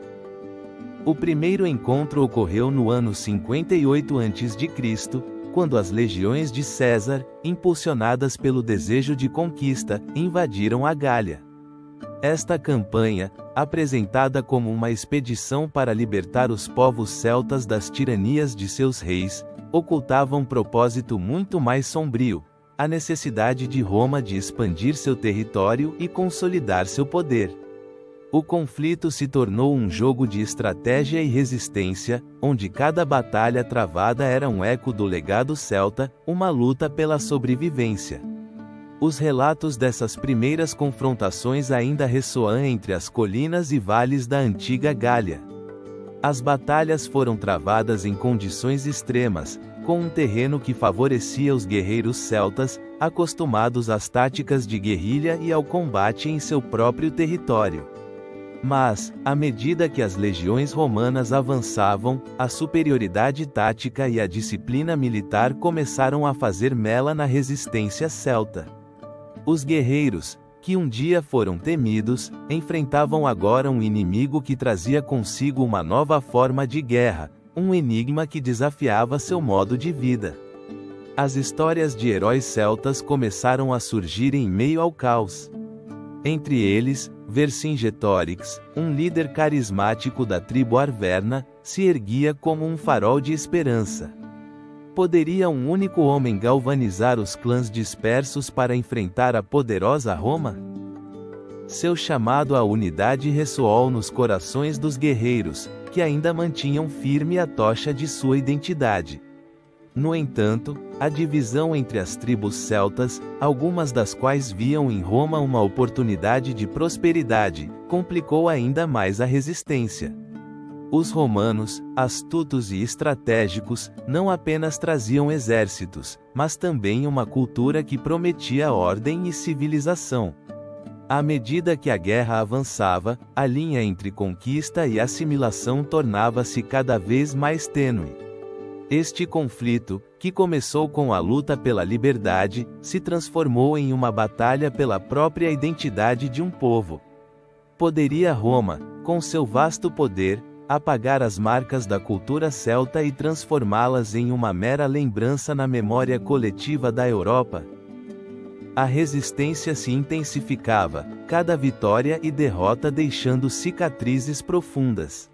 [SPEAKER 1] O primeiro encontro ocorreu no ano 58 a.C., quando as legiões de César, impulsionadas pelo desejo de conquista, invadiram a Gália. Esta campanha, apresentada como uma expedição para libertar os povos celtas das tiranias de seus reis, ocultava um propósito muito mais sombrio: a necessidade de Roma de expandir seu território e consolidar seu poder. O conflito se tornou um jogo de estratégia e resistência, onde cada batalha travada era um eco do legado celta, uma luta pela sobrevivência. Os relatos dessas primeiras confrontações ainda ressoam entre as colinas e vales da antiga Gália. As batalhas foram travadas em condições extremas, com um terreno que favorecia os guerreiros celtas, acostumados às táticas de guerrilha e ao combate em seu próprio território. Mas, à medida que as legiões romanas avançavam, a superioridade tática e a disciplina militar começaram a fazer mela na resistência celta. Os guerreiros, que um dia foram temidos, enfrentavam agora um inimigo que trazia consigo uma nova forma de guerra, um enigma que desafiava seu modo de vida. As histórias de heróis celtas começaram a surgir em meio ao caos. Entre eles, Vercingetorix, um líder carismático da tribo Arverna, se erguia como um farol de esperança. Poderia um único homem galvanizar os clãs dispersos para enfrentar a poderosa Roma? Seu chamado à unidade ressoou nos corações dos guerreiros, que ainda mantinham firme a tocha de sua identidade. No entanto, a divisão entre as tribos celtas, algumas das quais viam em Roma uma oportunidade de prosperidade, complicou ainda mais a resistência. Os romanos, astutos e estratégicos, não apenas traziam exércitos, mas também uma cultura que prometia ordem e civilização. À medida que a guerra avançava, a linha entre conquista e assimilação tornava-se cada vez mais tênue. Este conflito, que começou com a luta pela liberdade, se transformou em uma batalha pela própria identidade de um povo. Poderia Roma, com seu vasto poder, apagar as marcas da cultura celta e transformá-las em uma mera lembrança na memória coletiva da Europa? A resistência se intensificava, cada vitória e derrota deixando cicatrizes profundas.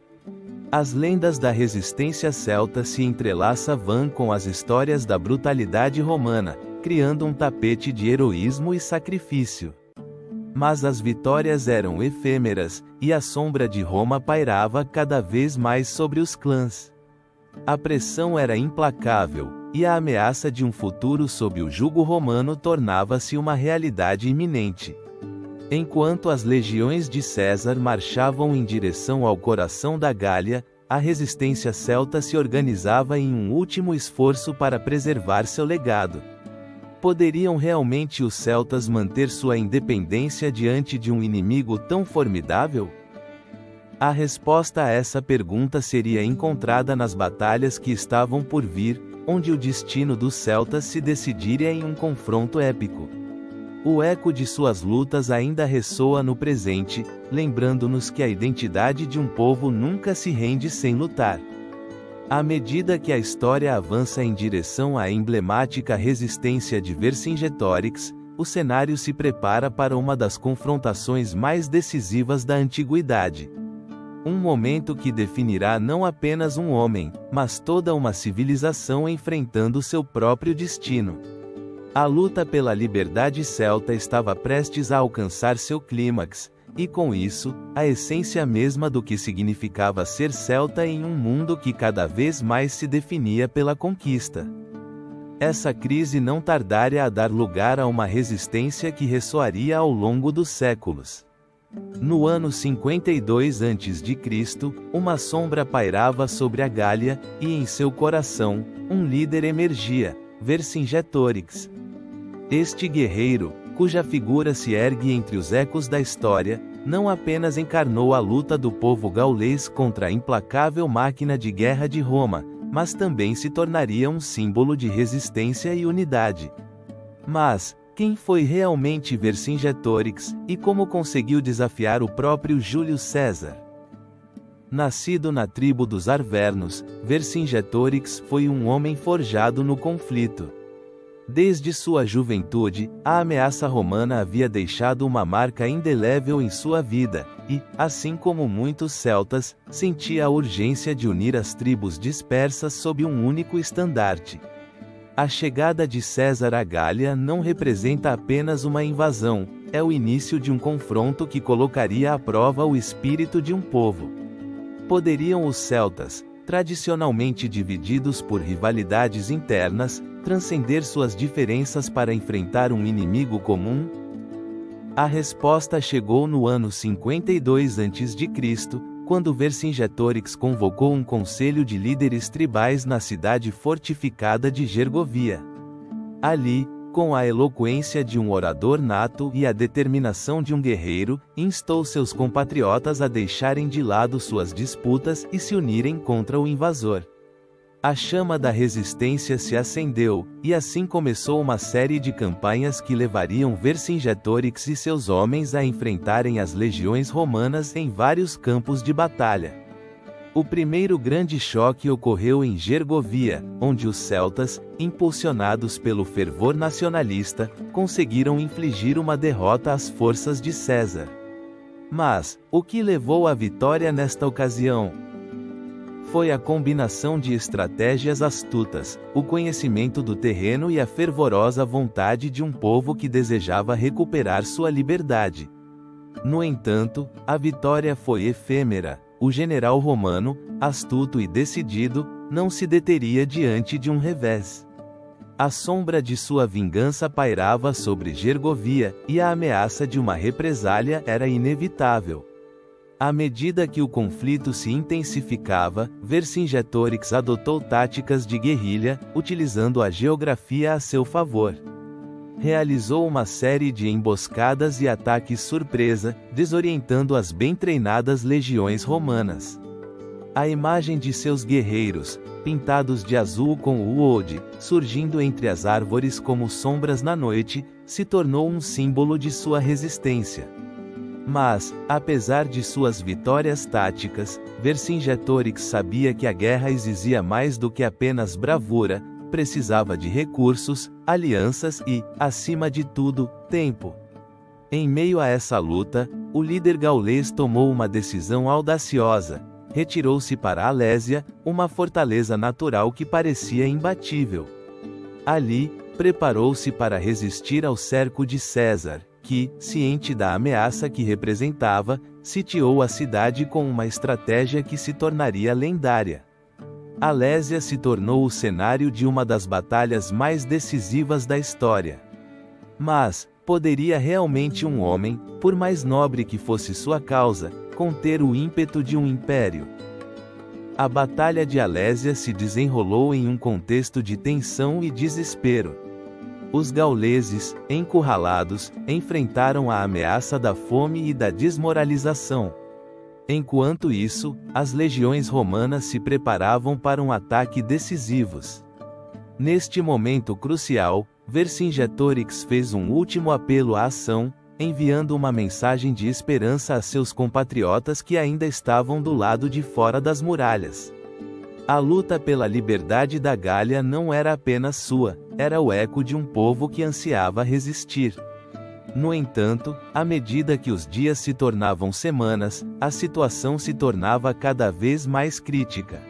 [SPEAKER 1] As lendas da resistência celta se entrelaçavam com as histórias da brutalidade romana, criando um tapete de heroísmo e sacrifício. Mas as vitórias eram efêmeras, e a sombra de Roma pairava cada vez mais sobre os clãs. A pressão era implacável, e a ameaça de um futuro sob o jugo romano tornava-se uma realidade iminente. Enquanto as legiões de César marchavam em direção ao coração da Gália, a resistência celta se organizava em um último esforço para preservar seu legado. Poderiam realmente os celtas manter sua independência diante de um inimigo tão formidável? A resposta a essa pergunta seria encontrada nas batalhas que estavam por vir, onde o destino dos celtas se decidiria em um confronto épico. O eco de suas lutas ainda ressoa no presente, lembrando-nos que a identidade de um povo nunca se rende sem lutar. À medida que a história avança em direção à emblemática resistência de Vercingetorix, o cenário se prepara para uma das confrontações mais decisivas da antiguidade. Um momento que definirá não apenas um homem, mas toda uma civilização enfrentando seu próprio destino. A luta pela liberdade celta estava prestes a alcançar seu clímax, e com isso, a essência mesma do que significava ser celta em um mundo que cada vez mais se definia pela conquista. Essa crise não tardaria a dar lugar a uma resistência que ressoaria ao longo dos séculos. No ano 52 a.C., uma sombra pairava sobre a Gália, e em seu coração, um líder emergia, Vercingetorix. Este guerreiro, cuja figura se ergue entre os ecos da história, não apenas encarnou a luta do povo gaulês contra a implacável máquina de guerra de Roma, mas também se tornaria um símbolo de resistência e unidade. Mas, quem foi realmente Vercingetorix, e como conseguiu desafiar o próprio Júlio César? Nascido na tribo dos Arvernos, Vercingetorix foi um homem forjado no conflito. Desde sua juventude, a ameaça romana havia deixado uma marca indelével em sua vida, e, assim como muitos celtas, sentia a urgência de unir as tribos dispersas sob um único estandarte. A chegada de César à Gália não representa apenas uma invasão, é o início de um confronto que colocaria à prova o espírito de um povo. Poderiam os celtas, tradicionalmente divididos por rivalidades internas, transcender suas diferenças para enfrentar um inimigo comum? A resposta chegou no ano 52 a.C., quando Vercingetorix convocou um conselho de líderes tribais na cidade fortificada de Gergovia. Ali, com a eloquência de um orador nato e a determinação de um guerreiro, instou seus compatriotas a deixarem de lado suas disputas e se unirem contra o invasor. A chama da resistência se acendeu, e assim começou uma série de campanhas que levariam Vercingetorix e seus homens a enfrentarem as legiões romanas em vários campos de batalha. O primeiro grande choque ocorreu em Gergovia, onde os celtas, impulsionados pelo fervor nacionalista, conseguiram infligir uma derrota às forças de César. Mas, o que levou à vitória nesta ocasião? Foi a combinação de estratégias astutas, o conhecimento do terreno e a fervorosa vontade de um povo que desejava recuperar sua liberdade. No entanto, a vitória foi efêmera. O general romano, astuto e decidido, não se deteria diante de um revés. A sombra de sua vingança pairava sobre Gergovia, e a ameaça de uma represália era inevitável. À medida que o conflito se intensificava, Vercingetorix adotou táticas de guerrilha, utilizando a geografia a seu favor. Realizou uma série de emboscadas e ataques surpresa, desorientando as bem treinadas legiões romanas. A imagem de seus guerreiros, pintados de azul com o woad, surgindo entre as árvores como sombras na noite, se tornou um símbolo de sua resistência. Mas, apesar de suas vitórias táticas, Vercingetorix sabia que a guerra exigia mais do que apenas bravura, precisava de recursos, alianças e, acima de tudo, tempo. Em meio a essa luta, o líder gaulês tomou uma decisão audaciosa. Retirou-se para Alésia, uma fortaleza natural que parecia imbatível. Ali, preparou-se para resistir ao cerco de César, que, ciente da ameaça que representava, sitiou a cidade com uma estratégia que se tornaria lendária. Alésia se tornou o cenário de uma das batalhas mais decisivas da história. Mas, poderia realmente um homem, por mais nobre que fosse sua causa, conter o ímpeto de um império? A Batalha de Alésia se desenrolou em um contexto de tensão e desespero. Os gauleses, encurralados, enfrentaram a ameaça da fome e da desmoralização. Enquanto isso, as legiões romanas se preparavam para um ataque decisivo. Neste momento crucial, Vercingetorix fez um último apelo à ação, enviando uma mensagem de esperança a seus compatriotas que ainda estavam do lado de fora das muralhas. A luta pela liberdade da Gália não era apenas sua, era o eco de um povo que ansiava resistir. No entanto, à medida que os dias se tornavam semanas, a situação se tornava cada vez mais crítica.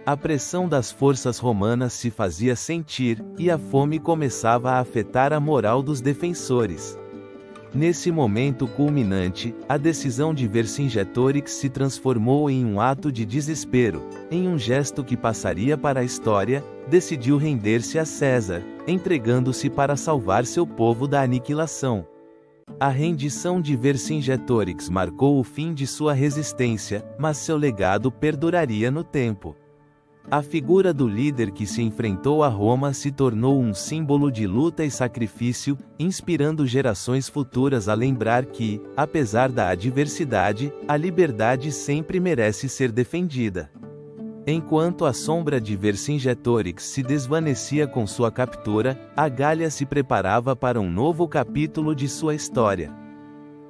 [SPEAKER 1] A pressão das forças romanas se fazia sentir, e a fome começava a afetar a moral dos defensores. Nesse momento culminante, a decisão de Vercingetorix se transformou em um ato de desespero. Em um gesto que passaria para a história, decidiu render-se a César, entregando-se para salvar seu povo da aniquilação. A rendição de Vercingetorix marcou o fim de sua resistência, mas seu legado perduraria no tempo. A figura do líder que se enfrentou a Roma se tornou um símbolo de luta e sacrifício, inspirando gerações futuras a lembrar que, apesar da adversidade, a liberdade sempre merece ser defendida. Enquanto a sombra de Vercingetorix se desvanecia com sua captura, a Gália se preparava para um novo capítulo de sua história.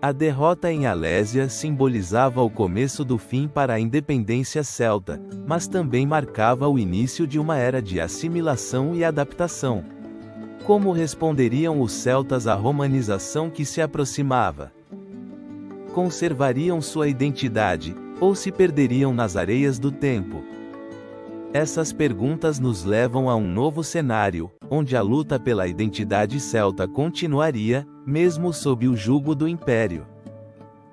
[SPEAKER 1] A derrota em Alésia simbolizava o começo do fim para a independência celta, mas também marcava o início de uma era de assimilação e adaptação. Como responderiam os celtas à romanização que se aproximava? Conservariam sua identidade, ou se perderiam nas areias do tempo? Essas perguntas nos levam a um novo cenário, onde a luta pela identidade celta continuaria, mesmo sob o jugo do Império.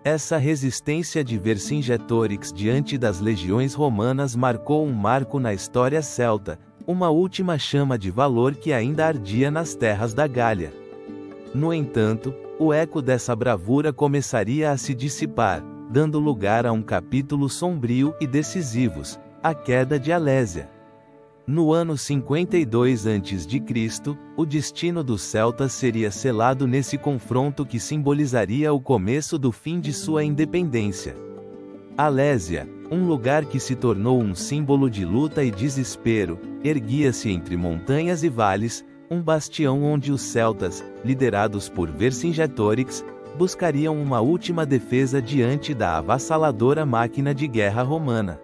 [SPEAKER 1] Essa resistência de Vercingetorix diante das legiões romanas marcou um marco na história celta, uma última chama de valor que ainda ardia nas terras da Gália. No entanto, o eco dessa bravura começaria a se dissipar, dando lugar a um capítulo sombrio e decisivo: a queda de Alésia. No ano 52 a.C., o destino dos celtas seria selado nesse confronto que simbolizaria o começo do fim de sua independência. Alésia, um lugar que se tornou um símbolo de luta e desespero, erguia-se entre montanhas e vales, um bastião onde os celtas, liderados por Vercingetorix, buscariam uma última defesa diante da avassaladora máquina de guerra romana.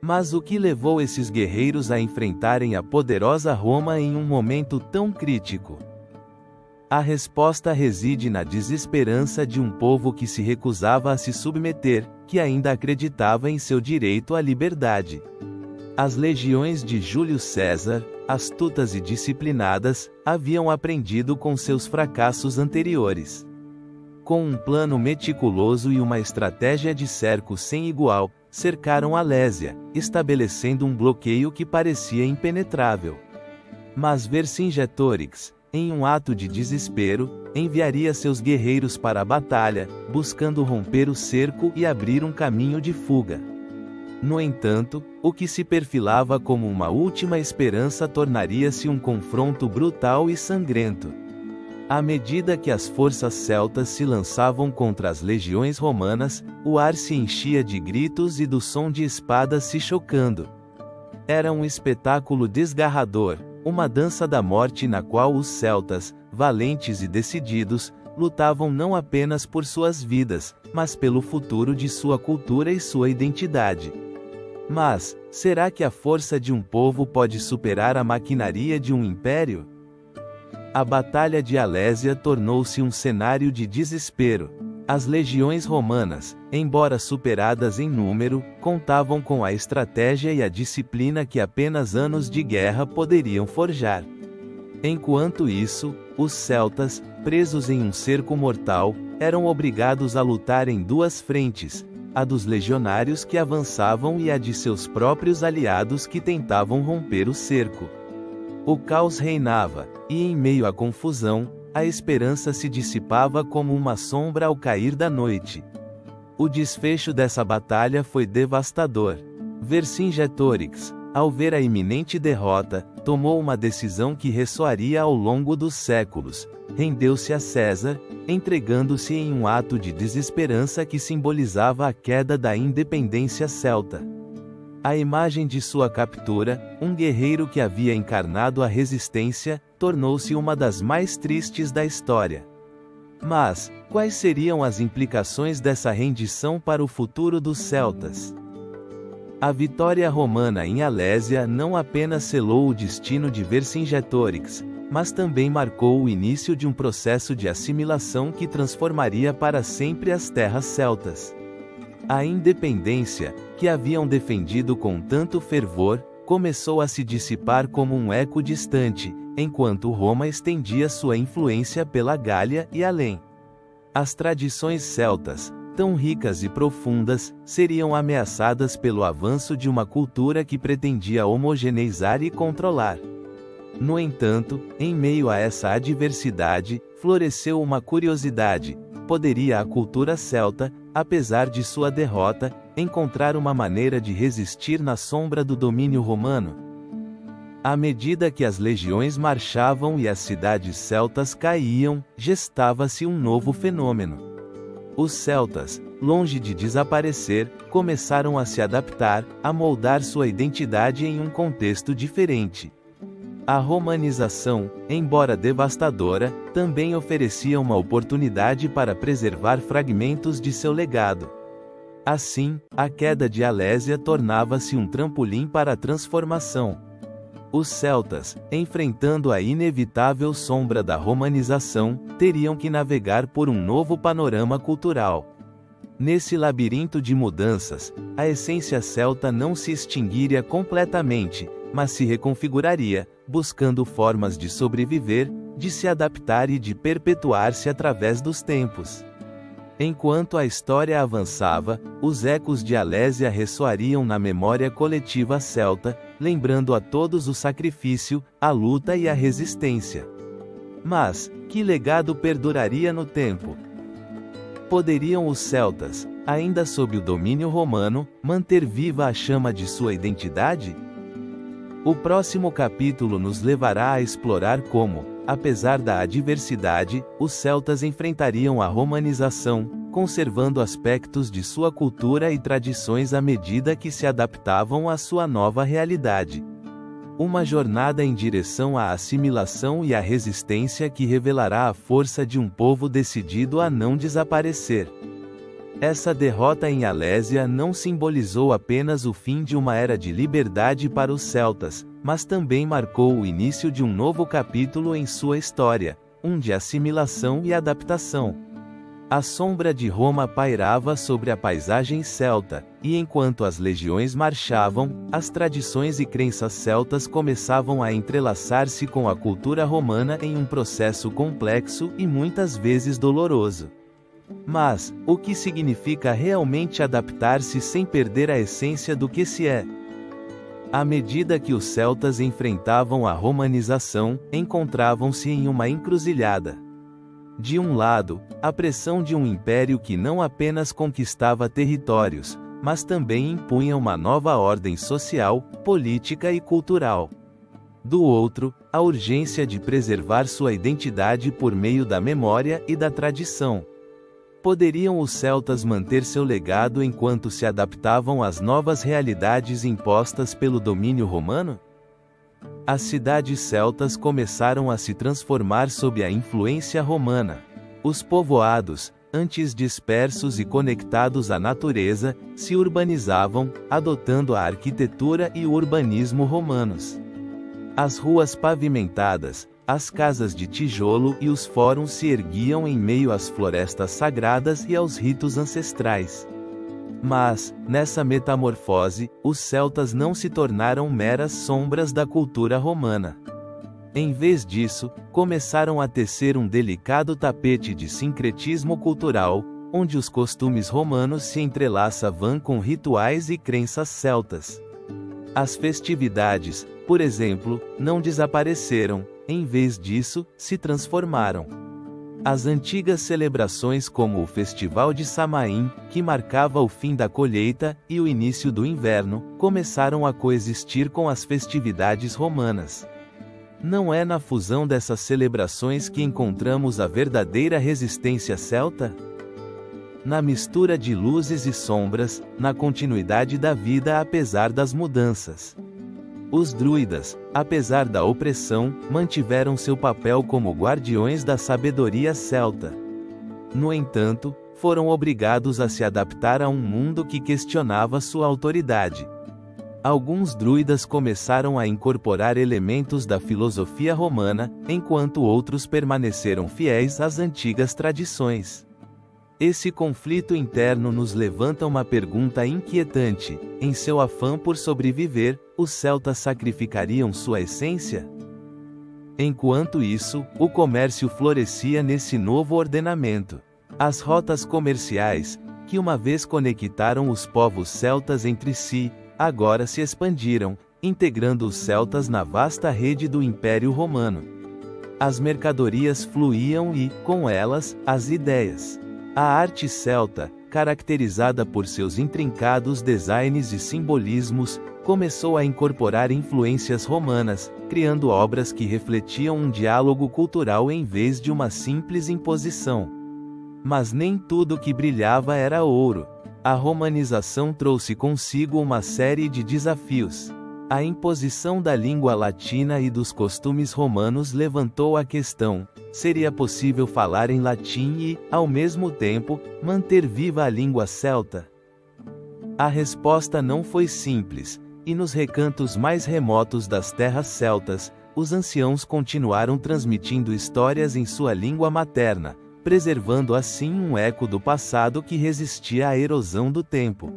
[SPEAKER 1] Mas o que levou esses guerreiros a enfrentarem a poderosa Roma em um momento tão crítico? A resposta reside na desesperança de um povo que se recusava a se submeter, que ainda acreditava em seu direito à liberdade. As legiões de Júlio César, astutas e disciplinadas, haviam aprendido com seus fracassos anteriores. Com um plano meticuloso e uma estratégia de cerco sem igual, cercaram Alésia, estabelecendo um bloqueio que parecia impenetrável. Mas Vercingetorix, em um ato de desespero, enviaria seus guerreiros para a batalha, buscando romper o cerco e abrir um caminho de fuga. No entanto, o que se perfilava como uma última esperança tornaria-se um confronto brutal e sangrento. À medida que as forças celtas se lançavam contra as legiões romanas, o ar se enchia de gritos e do som de espadas se chocando. Era um espetáculo desgarrador, uma dança da morte na qual os celtas, valentes e decididos, lutavam não apenas por suas vidas, mas pelo futuro de sua cultura e sua identidade. Mas, será que a força de um povo pode superar a maquinaria de um império? A Batalha de Alésia tornou-se um cenário de desespero. As legiões romanas, embora superadas em número, contavam com a estratégia e a disciplina que apenas anos de guerra poderiam forjar. Enquanto isso, os celtas, presos em um cerco mortal, eram obrigados a lutar em duas frentes, a dos legionários que avançavam e a de seus próprios aliados que tentavam romper o cerco. O caos reinava, e em meio à confusão, a esperança se dissipava como uma sombra ao cair da noite. O desfecho dessa batalha foi devastador. Vercingetorix, ao ver a iminente derrota, tomou uma decisão que ressoaria ao longo dos séculos: rendeu-se a César, entregando-se em um ato de desesperança que simbolizava a queda da independência celta. A imagem de sua captura, um guerreiro que havia encarnado a resistência, tornou-se uma das mais tristes da história. Mas, quais seriam as implicações dessa rendição para o futuro dos celtas? A vitória romana em Alésia não apenas selou o destino de Vercingetorix, mas também marcou o início de um processo de assimilação que transformaria para sempre as terras celtas. A independência, que haviam defendido com tanto fervor, começou a se dissipar como um eco distante, enquanto Roma estendia sua influência pela Gália e além. As tradições celtas, tão ricas e profundas, seriam ameaçadas pelo avanço de uma cultura que pretendia homogeneizar e controlar. No entanto, em meio a essa adversidade, floresceu uma curiosidade: poderia a cultura celta, apesar de sua derrota, encontrar uma maneira de resistir na sombra do domínio romano? À medida que as legiões marchavam e as cidades celtas caíam, gestava-se um novo fenômeno. Os celtas, longe de desaparecer, começaram a se adaptar, a moldar sua identidade em um contexto diferente. A romanização, embora devastadora, também oferecia uma oportunidade para preservar fragmentos de seu legado. Assim, a queda de Alésia tornava-se um trampolim para a transformação. Os celtas, enfrentando a inevitável sombra da romanização, teriam que navegar por um novo panorama cultural. Nesse labirinto de mudanças, a essência celta não se extinguiria completamente, mas se reconfiguraria, buscando formas de sobreviver, de se adaptar e de perpetuar-se através dos tempos. Enquanto a história avançava, os ecos de Alésia ressoariam na memória coletiva celta, lembrando a todos o sacrifício, a luta e a resistência. Mas, que legado perduraria no tempo? Poderiam os celtas, ainda sob o domínio romano, manter viva a chama de sua identidade? O próximo capítulo nos levará a explorar como, apesar da adversidade, os celtas enfrentariam a romanização, conservando aspectos de sua cultura e tradições à medida que se adaptavam à sua nova realidade. Uma jornada em direção à assimilação e à resistência que revelará a força de um povo decidido a não desaparecer. Essa derrota em Alésia não simbolizou apenas o fim de uma era de liberdade para os celtas, mas também marcou o início de um novo capítulo em sua história, um de assimilação e adaptação. A sombra de Roma pairava sobre a paisagem celta, e enquanto as legiões marchavam, as tradições e crenças celtas começavam a entrelaçar-se com a cultura romana em um processo complexo e muitas vezes doloroso. Mas, o que significa realmente adaptar-se sem perder a essência do que se é? À medida que os celtas enfrentavam a romanização, encontravam-se em uma encruzilhada. De um lado, a pressão de um império que não apenas conquistava territórios, mas também impunha uma nova ordem social, política e cultural. Do outro, a urgência de preservar sua identidade por meio da memória e da tradição. Poderiam os celtas manter seu legado enquanto se adaptavam às novas realidades impostas pelo domínio romano? As cidades celtas começaram a se transformar sob a influência romana. Os povoados, antes dispersos e conectados à natureza, se urbanizavam, adotando a arquitetura e o urbanismo romanos. As ruas pavimentadas, as casas de tijolo e os fóruns se erguiam em meio às florestas sagradas e aos ritos ancestrais. Mas, nessa metamorfose, os celtas não se tornaram meras sombras da cultura romana. Em vez disso, começaram a tecer um delicado tapete de sincretismo cultural, onde os costumes romanos se entrelaçavam com rituais e crenças celtas. As festividades, por exemplo, não desapareceram, em vez disso, se transformaram. As antigas celebrações como o Festival de Samaim, que marcava o fim da colheita, e o início do inverno, começaram a coexistir com as festividades romanas. Não é na fusão dessas celebrações que encontramos a verdadeira resistência celta? Na mistura de luzes e sombras, na continuidade da vida apesar das mudanças. Os druidas, apesar da opressão, mantiveram seu papel como guardiões da sabedoria celta. No entanto, foram obrigados a se adaptar a um mundo que questionava sua autoridade. Alguns druidas começaram a incorporar elementos da filosofia romana, enquanto outros permaneceram fiéis às antigas tradições. Esse conflito interno nos levanta uma pergunta inquietante: em seu afã por sobreviver, os celtas sacrificariam sua essência? Enquanto isso, o comércio florescia nesse novo ordenamento. As rotas comerciais, que uma vez conectaram os povos celtas entre si, agora se expandiram, integrando os celtas na vasta rede do Império Romano. As mercadorias fluíam e, com elas, as ideias. A arte celta, caracterizada por seus intrincados designs e simbolismos, começou a incorporar influências romanas, criando obras que refletiam um diálogo cultural em vez de uma simples imposição. Mas nem tudo que brilhava era ouro. A romanização trouxe consigo uma série de desafios. A imposição da língua latina e dos costumes romanos levantou a questão: seria possível falar em latim e, ao mesmo tempo, manter viva a língua celta? A resposta não foi simples, e nos recantos mais remotos das terras celtas, os anciãos continuaram transmitindo histórias em sua língua materna, preservando assim um eco do passado que resistia à erosão do tempo.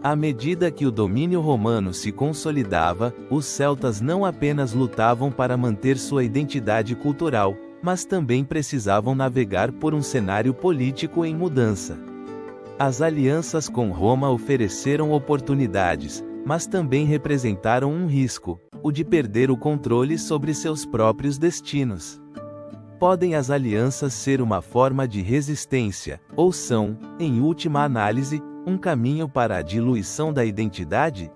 [SPEAKER 1] À medida que o domínio romano se consolidava, os celtas não apenas lutavam para manter sua identidade cultural, mas também precisavam navegar por um cenário político em mudança. As alianças com Roma ofereceram oportunidades, mas também representaram um risco: o de perder o controle sobre seus próprios destinos. Podem as alianças ser uma forma de resistência, ou são, em última análise, um caminho para a diluição da identidade?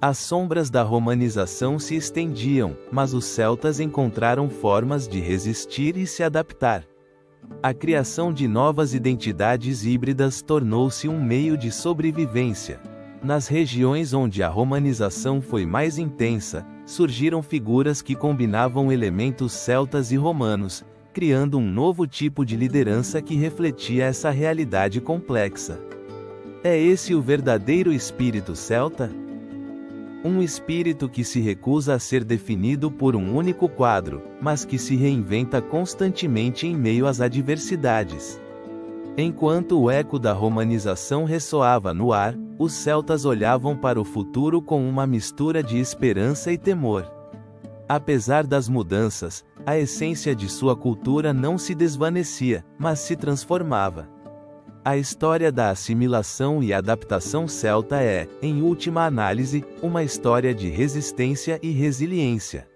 [SPEAKER 1] As sombras da romanização se estendiam, mas os celtas encontraram formas de resistir e se adaptar. A criação de novas identidades híbridas tornou-se um meio de sobrevivência. Nas regiões onde a romanização foi mais intensa, surgiram figuras que combinavam elementos celtas e romanos, criando um novo tipo de liderança que refletia essa realidade complexa. É esse o verdadeiro espírito celta? Um espírito que se recusa a ser definido por um único quadro, mas que se reinventa constantemente em meio às adversidades. Enquanto o eco da romanização ressoava no ar, os celtas olhavam para o futuro com uma mistura de esperança e temor. Apesar das mudanças, a essência de sua cultura não se desvanecia, mas se transformava. A história da assimilação e adaptação celta é, em última análise, uma história de resistência e resiliência.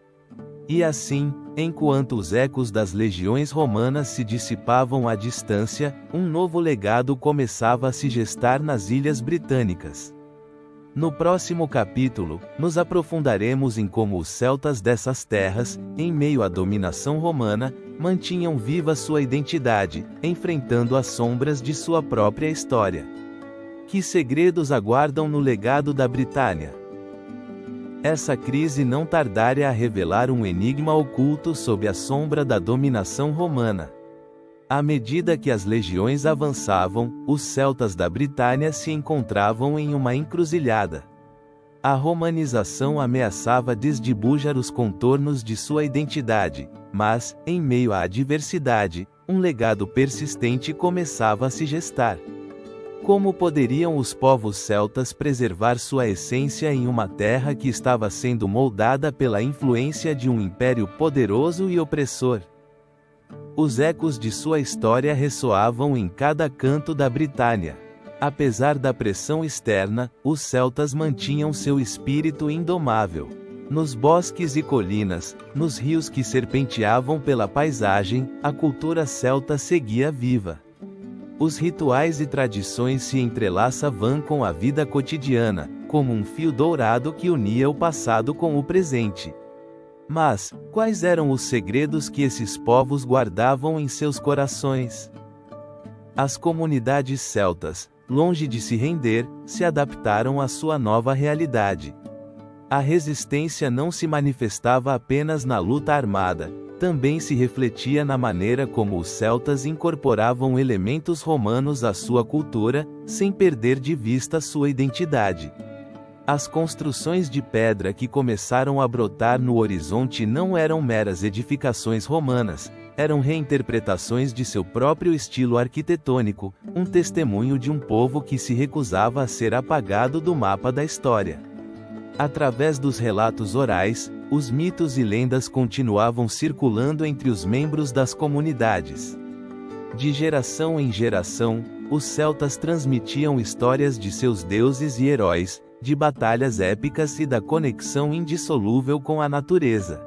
[SPEAKER 1] E assim, enquanto os ecos das legiões romanas se dissipavam à distância, um novo legado começava a se gestar nas Ilhas Britânicas. No próximo capítulo, nos aprofundaremos em como os celtas dessas terras, em meio à dominação romana, mantinham viva sua identidade, enfrentando as sombras de sua própria história. Que segredos aguardam no legado da Britânia? Essa crise não tardaria a revelar um enigma oculto sob a sombra da dominação romana. À medida que as legiões avançavam, os celtas da Britânia se encontravam em uma encruzilhada. A romanização ameaçava desdibujar os contornos de sua identidade, mas, em meio à adversidade, um legado persistente começava a se gestar. Como poderiam os povos celtas preservar sua essência em uma terra que estava sendo moldada pela influência de um império poderoso e opressor? Os ecos de sua história ressoavam em cada canto da Britânia. Apesar da pressão externa, os celtas mantinham seu espírito indomável. Nos bosques e colinas, nos rios que serpenteavam pela paisagem, a cultura celta seguia viva. Os rituais e tradições se entrelaçavam com a vida cotidiana, como um fio dourado que unia o passado com o presente. Mas, quais eram os segredos que esses povos guardavam em seus corações? As comunidades celtas, longe de se render, se adaptaram à sua nova realidade. A resistência não se manifestava apenas na luta armada, também se refletia na maneira como os celtas incorporavam elementos romanos à sua cultura, sem perder de vista sua identidade. As construções de pedra que começaram a brotar no horizonte não eram meras edificações romanas, eram reinterpretações de seu próprio estilo arquitetônico, um testemunho de um povo que se recusava a ser apagado do mapa da história. Através dos relatos orais, os mitos e lendas continuavam circulando entre os membros das comunidades. De geração em geração, os celtas transmitiam histórias de seus deuses e heróis, de batalhas épicas e da conexão indissolúvel com a natureza.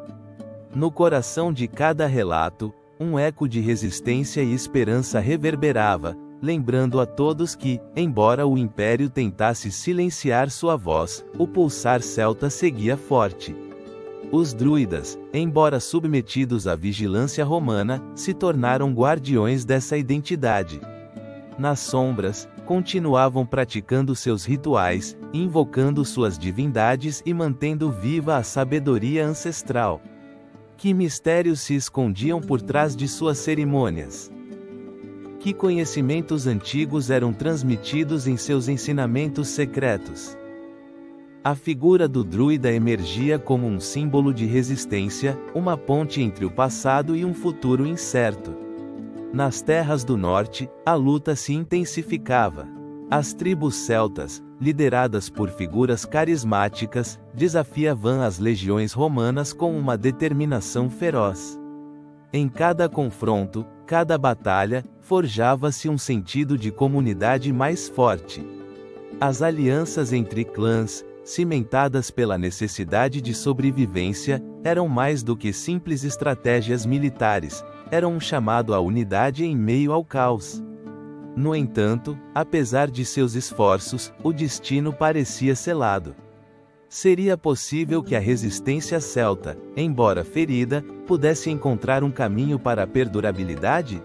[SPEAKER 1] No coração de cada relato, um eco de resistência e esperança reverberava, lembrando a todos que, embora o império tentasse silenciar sua voz, o pulsar celta seguia forte. Os druidas, embora submetidos à vigilância romana, se tornaram guardiões dessa identidade. Nas sombras, continuavam praticando seus rituais, invocando suas divindades e mantendo viva a sabedoria ancestral. Que mistérios se escondiam por trás de suas cerimônias? Que conhecimentos antigos eram transmitidos em seus ensinamentos secretos? A figura do druida emergia como um símbolo de resistência, uma ponte entre o passado e um futuro incerto. Nas terras do norte, a luta se intensificava. As tribos celtas, lideradas por figuras carismáticas, desafiavam as legiões romanas com uma determinação feroz. Em cada confronto, cada batalha, forjava-se um sentido de comunidade mais forte. As alianças entre clãs, cimentadas pela necessidade de sobrevivência, eram mais do que simples estratégias militares, eram um chamado à unidade em meio ao caos. No entanto, apesar de seus esforços, o destino parecia selado. Seria possível que a resistência celta, embora ferida, pudesse encontrar um caminho para a perdurabilidade?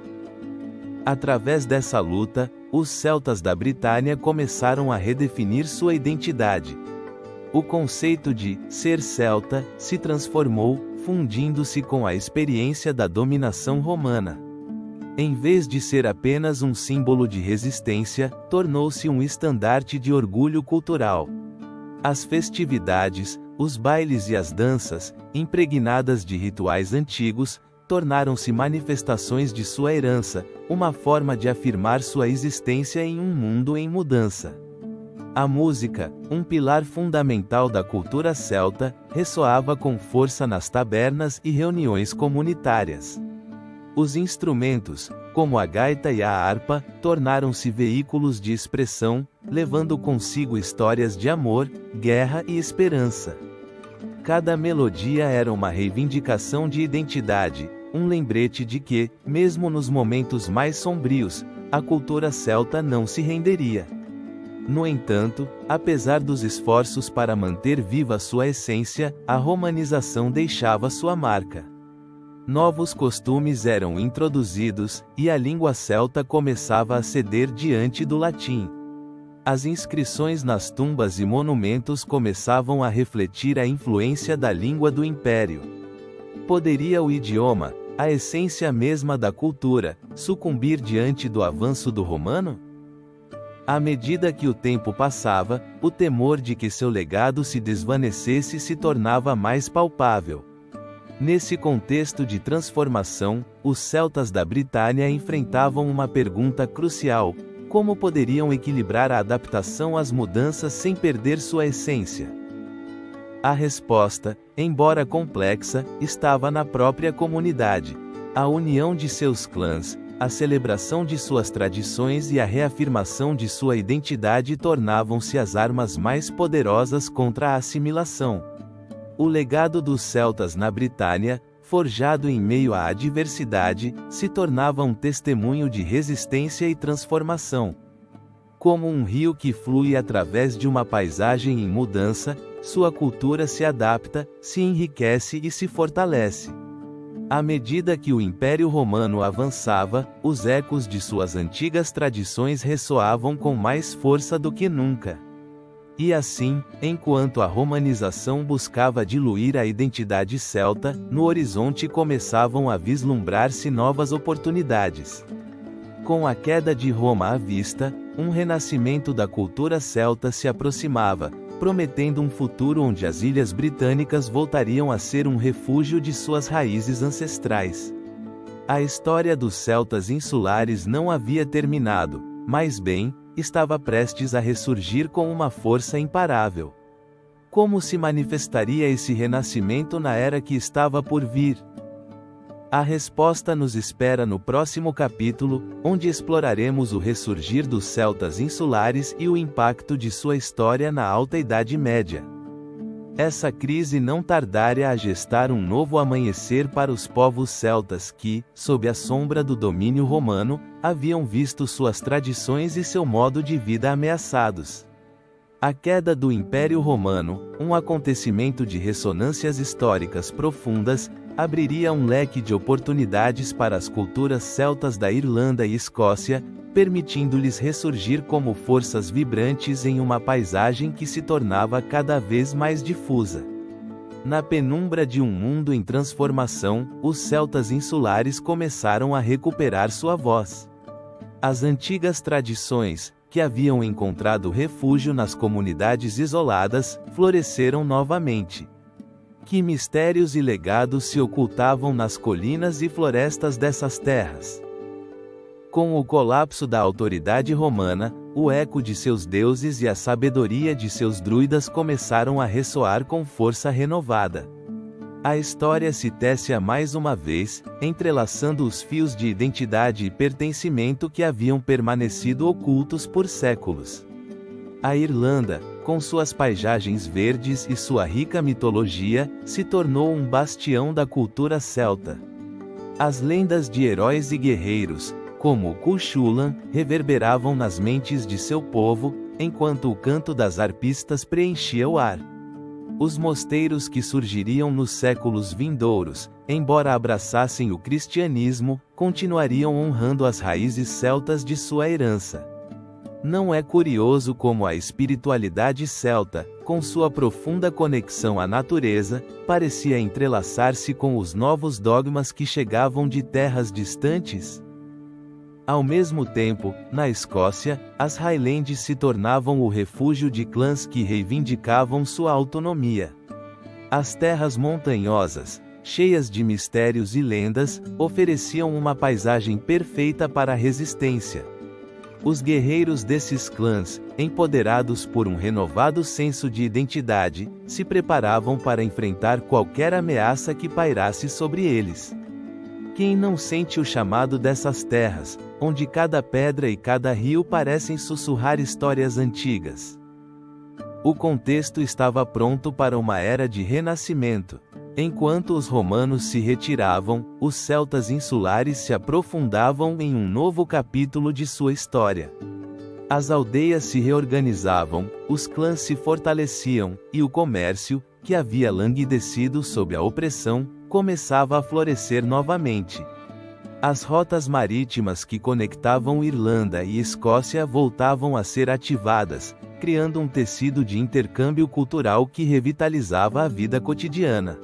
[SPEAKER 1] Através dessa luta, os celtas da Britânia começaram a redefinir sua identidade. O conceito de ser celta se transformou, fundindo-se com a experiência da dominação romana. Em vez de ser apenas um símbolo de resistência, tornou-se um estandarte de orgulho cultural. As festividades, os bailes e as danças, impregnadas de rituais antigos, tornaram-se manifestações de sua herança, uma forma de afirmar sua existência em um mundo em mudança. A música, um pilar fundamental da cultura celta, ressoava com força nas tabernas e reuniões comunitárias. Os instrumentos, como a gaita e a harpa, tornaram-se veículos de expressão, levando consigo histórias de amor, guerra e esperança. Cada melodia era uma reivindicação de identidade, um lembrete de que, mesmo nos momentos mais sombrios, a cultura celta não se renderia. No entanto, apesar dos esforços para manter viva sua essência, a romanização deixava sua marca. Novos costumes eram introduzidos, e a língua celta começava a ceder diante do latim. As inscrições nas tumbas e monumentos começavam a refletir a influência da língua do império. Poderia o idioma, a essência mesma da cultura, sucumbir diante do avanço do romano? À medida que o tempo passava, o temor de que seu legado se desvanecesse se tornava mais palpável. Nesse contexto de transformação, os celtas da Britânia enfrentavam uma pergunta crucial: como poderiam equilibrar a adaptação às mudanças sem perder sua essência? A resposta, embora complexa, estava na própria comunidade. A união de seus clãs, a celebração de suas tradições e a reafirmação de sua identidade tornavam-se as armas mais poderosas contra a assimilação. O legado dos celtas na Britânia, forjado em meio à adversidade, se tornava um testemunho de resistência e transformação. Como um rio que flui através de uma paisagem em mudança, sua cultura se adapta, se enriquece e se fortalece. À medida que o Império Romano avançava, os ecos de suas antigas tradições ressoavam com mais força do que nunca. E assim, enquanto a romanização buscava diluir a identidade celta, no horizonte começavam a vislumbrar-se novas oportunidades. Com a queda de Roma à vista, um renascimento da cultura celta se aproximava, prometendo um futuro onde as ilhas britânicas voltariam a ser um refúgio de suas raízes ancestrais. A história dos celtas insulares não havia terminado, mas bem, estava prestes a ressurgir com uma força imparável. Como se manifestaria esse renascimento na era que estava por vir? A resposta nos espera no próximo capítulo, onde exploraremos o ressurgir dos celtas insulares e o impacto de sua história na Alta Idade Média. Essa crise não tardaria a gestar um novo amanhecer para os povos celtas que, sob a sombra do domínio romano, haviam visto suas tradições e seu modo de vida ameaçados. A queda do Império Romano, um acontecimento de ressonâncias históricas profundas, abriria um leque de oportunidades para as culturas celtas da Irlanda e Escócia, permitindo-lhes ressurgir como forças vibrantes em uma paisagem que se tornava cada vez mais difusa. Na penumbra de um mundo em transformação, os celtas insulares começaram a recuperar sua voz. As antigas tradições, que haviam encontrado refúgio nas comunidades isoladas, floresceram novamente. Que mistérios e legados se ocultavam nas colinas e florestas dessas terras? Com o colapso da autoridade romana, o eco de seus deuses e a sabedoria de seus druidas começaram a ressoar com força renovada. A história se tece mais uma vez, entrelaçando os fios de identidade e pertencimento que haviam permanecido ocultos por séculos. A Irlanda, com suas paisagens verdes e sua rica mitologia, se tornou um bastião da cultura celta. As lendas de heróis e guerreiros, como o Cuchulainn, reverberavam nas mentes de seu povo, enquanto o canto das arpistas preenchia o ar. Os mosteiros que surgiriam nos séculos vindouros, embora abraçassem o cristianismo, continuariam honrando as raízes celtas de sua herança. Não é curioso como a espiritualidade celta, com sua profunda conexão à natureza, parecia entrelaçar-se com os novos dogmas que chegavam de terras distantes? Ao mesmo tempo, na Escócia, as Highlands se tornavam o refúgio de clãs que reivindicavam sua autonomia. As terras montanhosas, cheias de mistérios e lendas, ofereciam uma paisagem perfeita para a resistência. Os guerreiros desses clãs, empoderados por um renovado senso de identidade, se preparavam para enfrentar qualquer ameaça que pairasse sobre eles. Quem não sente o chamado dessas terras, onde cada pedra e cada rio parecem sussurrar histórias antigas? O contexto estava pronto para uma era de renascimento. Enquanto os romanos se retiravam, os celtas insulares se aprofundavam em um novo capítulo de sua história. As aldeias se reorganizavam, os clãs se fortaleciam, e o comércio, que havia languidecido sob a opressão, começava a florescer novamente. As rotas marítimas que conectavam Irlanda e Escócia voltavam a ser ativadas, criando um tecido de intercâmbio cultural que revitalizava a vida cotidiana.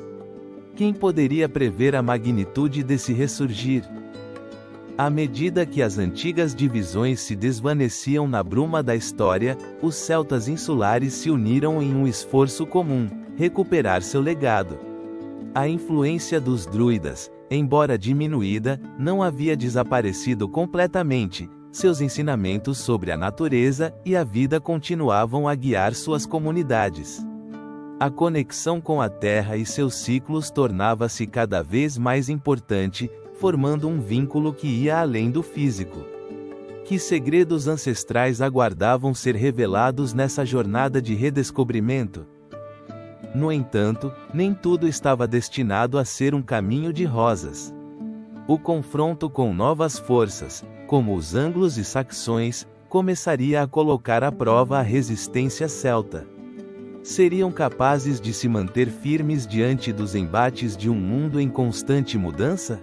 [SPEAKER 1] Quem poderia prever a magnitude desse ressurgir? À medida que as antigas divisões se desvaneciam na bruma da história, os celtas insulares se uniram em um esforço comum: recuperar seu legado. A influência dos druidas, embora diminuída, não havia desaparecido completamente. Seus ensinamentos sobre a natureza e a vida continuavam a guiar suas comunidades. A conexão com a terra e seus ciclos tornava-se cada vez mais importante, formando um vínculo que ia além do físico. Que segredos ancestrais aguardavam ser revelados nessa jornada de redescobrimento? No entanto, nem tudo estava destinado a ser um caminho de rosas. O confronto com novas forças, como os anglos e saxões, começaria a colocar à prova a resistência celta. Seriam capazes de se manter firmes diante dos embates de um mundo em constante mudança?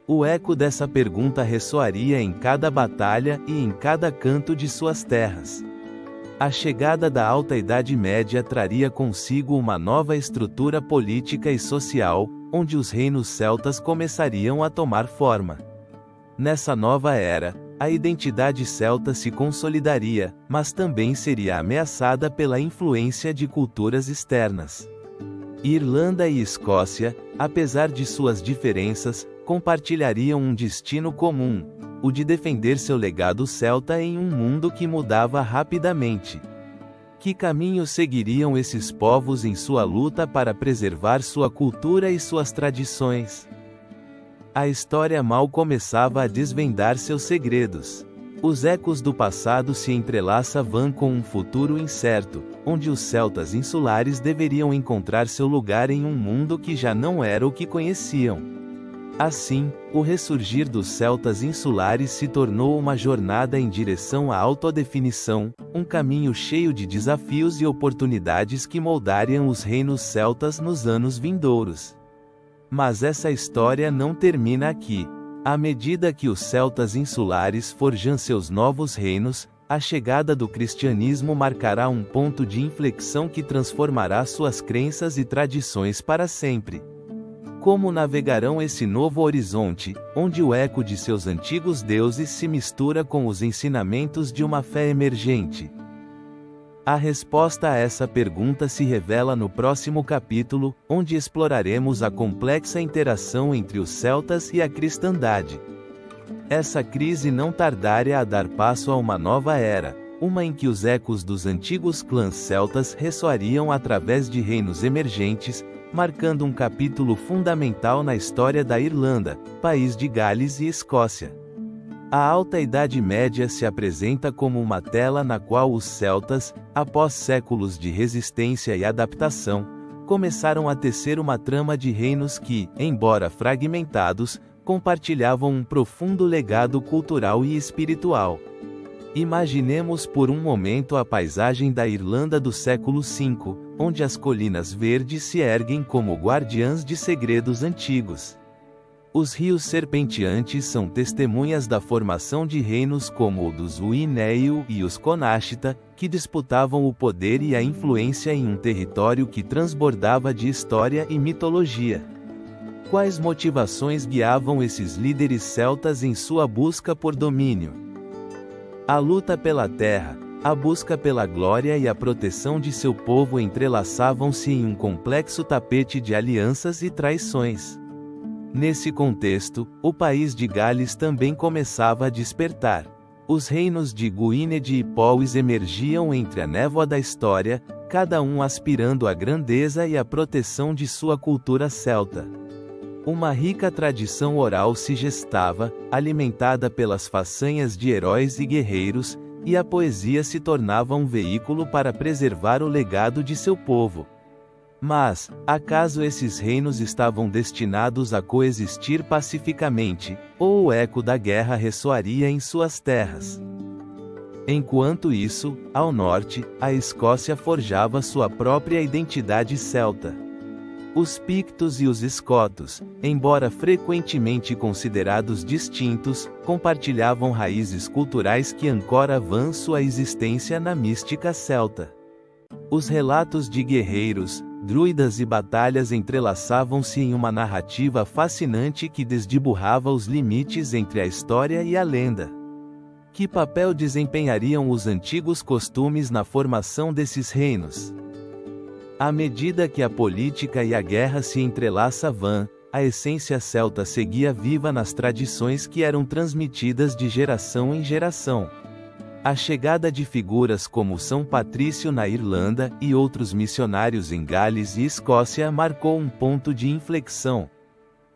[SPEAKER 1] O eco dessa pergunta ressoaria em cada batalha e em cada canto de suas terras. A chegada da Alta Idade Média traria consigo uma nova estrutura política e social, onde os reinos celtas começariam a tomar forma. Nessa nova era, a identidade celta se consolidaria, mas também seria ameaçada pela influência de culturas externas. Irlanda e Escócia, apesar de suas diferenças, compartilhariam um destino comum: o de defender seu legado celta em um mundo que mudava rapidamente. Que caminho seguiriam esses povos em sua luta para preservar sua cultura e suas tradições? A história mal começava a desvendar seus segredos. Os ecos do passado se entrelaçavam com um futuro incerto, onde os celtas insulares deveriam encontrar seu lugar em um mundo que já não era o que conheciam. Assim, o ressurgir dos celtas insulares se tornou uma jornada em direção à autodefinição, um caminho cheio de desafios e oportunidades que moldariam os reinos celtas nos anos vindouros. Mas essa história não termina aqui. À medida que os celtas insulares forjam seus novos reinos, a chegada do cristianismo marcará um ponto de inflexão que transformará suas crenças e tradições para sempre. Como navegarão esse novo horizonte, onde o eco de seus antigos deuses se mistura com os ensinamentos de uma fé emergente? A resposta a essa pergunta se revela no próximo capítulo, onde exploraremos a complexa interação entre os celtas e a cristandade. Essa crise não tardaria a dar passo a uma nova era, uma em que os ecos dos antigos clãs celtas ressoariam através de reinos emergentes, marcando um capítulo fundamental na história da Irlanda, país de Gales e Escócia. A Alta Idade Média se apresenta como uma tela na qual os celtas, após séculos de resistência e adaptação, começaram a tecer uma trama de reinos que, embora fragmentados, compartilhavam um profundo legado cultural e espiritual. Imaginemos por um momento a paisagem da Irlanda do século V, onde as colinas verdes se erguem como guardiãs de segredos antigos. Os rios serpenteantes são testemunhas da formação de reinos como o dos Uinéiu e os Conachta, que disputavam o poder e a influência em um território que transbordava de história e mitologia. Quais motivações guiavam esses líderes celtas em sua busca por domínio? A luta pela terra, a busca pela glória e a proteção de seu povo entrelaçavam-se em um complexo tapete de alianças e traições. Nesse contexto, o país de Gales também começava a despertar. Os reinos de Gwynedd e Powys emergiam entre a névoa da história, cada um aspirando à grandeza e à proteção de sua cultura celta. Uma rica tradição oral se gestava, alimentada pelas façanhas de heróis e guerreiros, e a poesia se tornava um veículo para preservar o legado de seu povo. Mas, acaso esses reinos estavam destinados a coexistir pacificamente, ou o eco da guerra ressoaria em suas terras? Enquanto isso, ao norte, a Escócia forjava sua própria identidade celta. Os pictos e os escotos, embora frequentemente considerados distintos, compartilhavam raízes culturais que ancoravam sua existência na mística celta. Os relatos de guerreiros, druidas e batalhas entrelaçavam-se em uma narrativa fascinante que desdiburrava os limites entre a história e a lenda. Que papel desempenhariam os antigos costumes na formação desses reinos? À medida que a política e a guerra se entrelaçavam, a essência celta seguia viva nas tradições que eram transmitidas de geração em geração. A chegada de figuras como São Patrício na Irlanda e outros missionários em Gales e Escócia marcou um ponto de inflexão.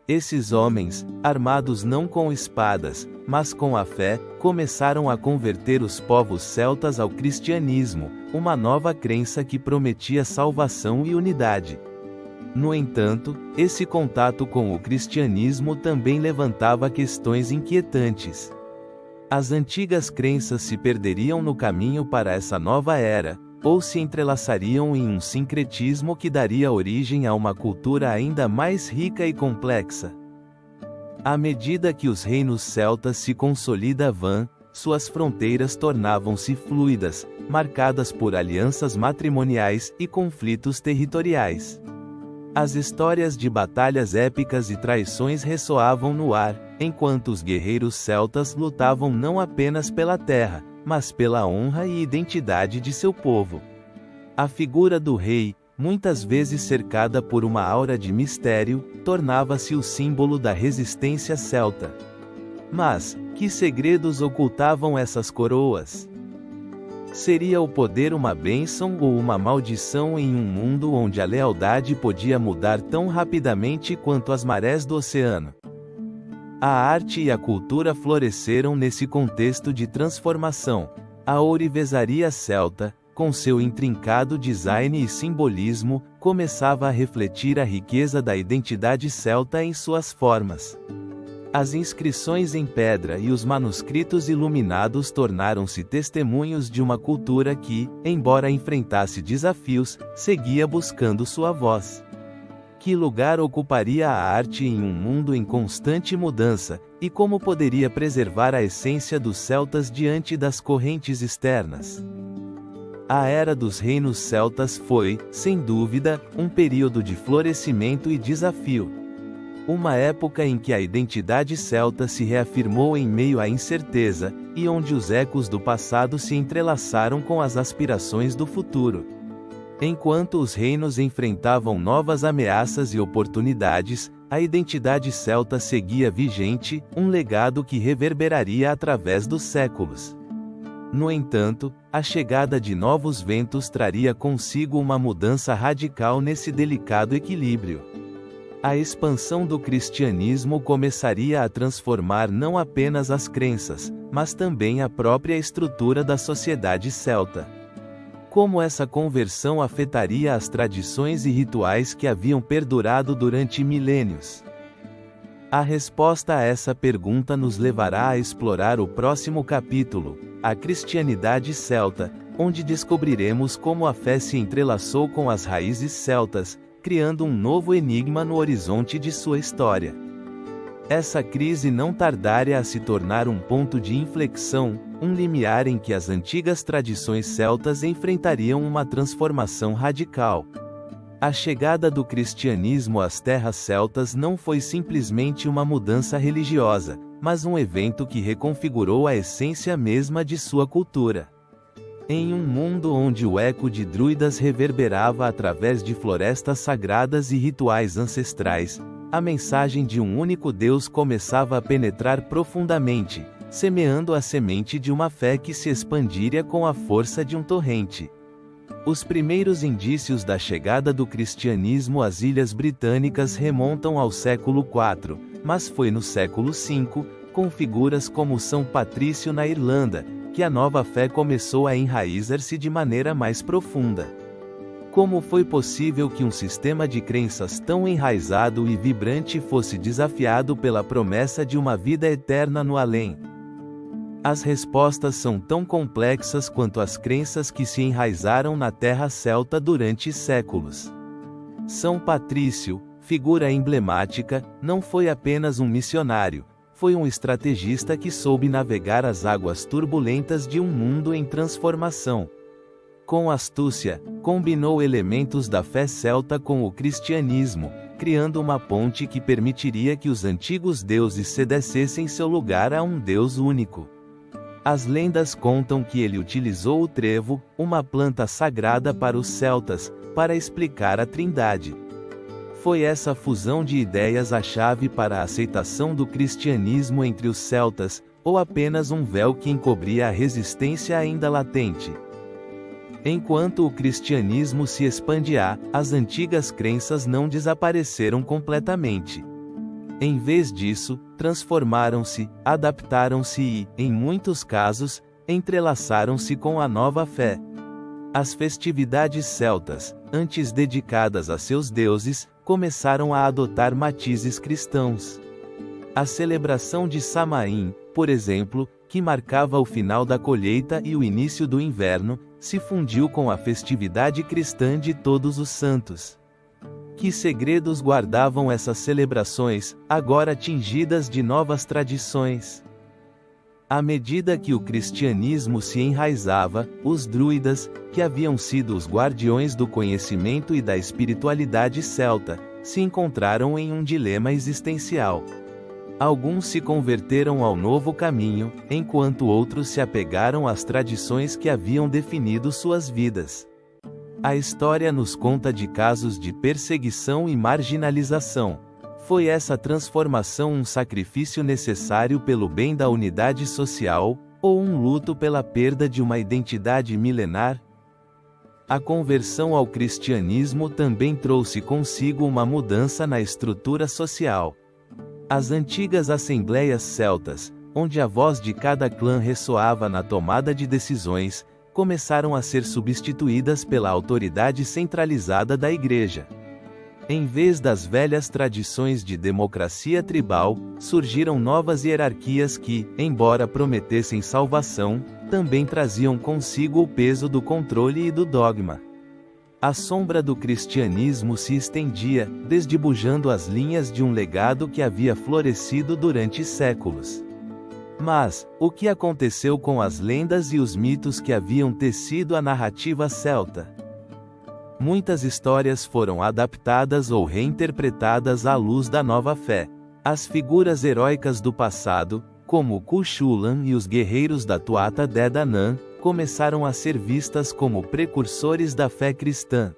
[SPEAKER 1] Esses homens, armados não com espadas, mas com a fé, começaram a converter os povos celtas ao cristianismo, uma nova crença que prometia salvação e unidade. No entanto, esse contato com o cristianismo também levantava questões inquietantes. As antigas crenças se perderiam no caminho para essa nova era, ou se entrelaçariam em um sincretismo que daria origem a uma cultura ainda mais rica e complexa. À medida que os reinos celtas se consolidavam, suas fronteiras tornavam-se fluidas, marcadas por alianças matrimoniais e conflitos territoriais. As histórias de batalhas épicas e traições ressoavam no ar, enquanto os guerreiros celtas lutavam não apenas pela terra, mas pela honra e identidade de seu povo. A figura do rei, muitas vezes cercada por uma aura de mistério, tornava-se o símbolo da resistência celta. Mas, que segredos ocultavam essas coroas? Seria o poder uma bênção ou uma maldição em um mundo onde a lealdade podia mudar tão rapidamente quanto as marés do oceano? A arte e a cultura floresceram nesse contexto de transformação. A ourivesaria celta, com seu intrincado design e simbolismo, começava a refletir a riqueza da identidade celta em suas formas. As inscrições em pedra e os manuscritos iluminados tornaram-se testemunhos de uma cultura que, embora enfrentasse desafios, seguia buscando sua voz. Que lugar ocuparia a arte em um mundo em constante mudança, e como poderia preservar a essência dos celtas diante das correntes externas? A Era dos Reinos Celtas foi, sem dúvida, um período de florescimento e desafio. Uma época em que a identidade celta se reafirmou em meio à incerteza, e onde os ecos do passado se entrelaçaram com as aspirações do futuro. Enquanto os reinos enfrentavam novas ameaças e oportunidades, a identidade celta seguia vigente, um legado que reverberaria através dos séculos. No entanto, a chegada de novos ventos traria consigo uma mudança radical nesse delicado equilíbrio. A expansão do cristianismo começaria a transformar não apenas as crenças, mas também a própria estrutura da sociedade celta. Como essa conversão afetaria as tradições e rituais que haviam perdurado durante milênios? A resposta a essa pergunta nos levará a explorar o próximo capítulo, a cristianidade celta, onde descobriremos como a fé se entrelaçou com as raízes celtas, criando um novo enigma no horizonte de sua história. Essa crise não tardaria a se tornar um ponto de inflexão, um limiar em que as antigas tradições celtas enfrentariam uma transformação radical. A chegada do cristianismo às terras celtas não foi simplesmente uma mudança religiosa, mas um evento que reconfigurou a essência mesma de sua cultura. Em um mundo onde o eco de druidas reverberava através de florestas sagradas e rituais ancestrais, a mensagem de um único Deus começava a penetrar profundamente, semeando a semente de uma fé que se expandiria com a força de um torrente. Os primeiros indícios da chegada do cristianismo às Ilhas Britânicas remontam ao século IV, mas foi no século V, com figuras como São Patrício na Irlanda, que a nova fé começou a enraizar-se de maneira mais profunda. Como foi possível que um sistema de crenças tão enraizado e vibrante fosse desafiado pela promessa de uma vida eterna no além? As respostas são tão complexas quanto as crenças que se enraizaram na terra celta durante séculos. São Patrício, figura emblemática, não foi apenas um missionário, foi um estrategista que soube navegar as águas turbulentas de um mundo em transformação. Com astúcia, combinou elementos da fé celta com o cristianismo, criando uma ponte que permitiria que os antigos deuses cedessem seu lugar a um Deus único. As lendas contam que ele utilizou o trevo, uma planta sagrada para os celtas, para explicar a Trindade. Foi essa fusão de ideias a chave para a aceitação do cristianismo entre os celtas, ou apenas um véu que encobria a resistência ainda latente? Enquanto o cristianismo se expandia, as antigas crenças não desapareceram completamente. Em vez disso, transformaram-se, adaptaram-se e, em muitos casos, entrelaçaram-se com a nova fé. As festividades celtas, antes dedicadas a seus deuses, começaram a adotar matizes cristãos. A celebração de Samaim, por exemplo, que marcava o final da colheita e o início do inverno, se fundiu com a festividade cristã de Todos os Santos. Que segredos guardavam essas celebrações, agora tingidas de novas tradições? À medida que o cristianismo se enraizava, os druidas, que haviam sido os guardiões do conhecimento e da espiritualidade celta, se encontraram em um dilema existencial. Alguns se converteram ao novo caminho, enquanto outros se apegaram às tradições que haviam definido suas vidas. A história nos conta de casos de perseguição e marginalização. Foi essa transformação um sacrifício necessário pelo bem da unidade social, ou um luto pela perda de uma identidade milenar? A conversão ao cristianismo também trouxe consigo uma mudança na estrutura social. As antigas assembleias celtas, onde a voz de cada clã ressoava na tomada de decisões, começaram a ser substituídas pela autoridade centralizada da Igreja. Em vez das velhas tradições de democracia tribal, surgiram novas hierarquias que, embora prometessem salvação, também traziam consigo o peso do controle e do dogma. A sombra do cristianismo se estendia, desdibujando as linhas de um legado que havia florescido durante séculos. Mas, o que aconteceu com as lendas e os mitos que haviam tecido a narrativa celta? Muitas histórias foram adaptadas ou reinterpretadas à luz da nova fé. As figuras heróicas do passado, como Cuchulainn e os guerreiros da Tuatha Dé Danann, começaram a ser vistas como precursores da fé cristã.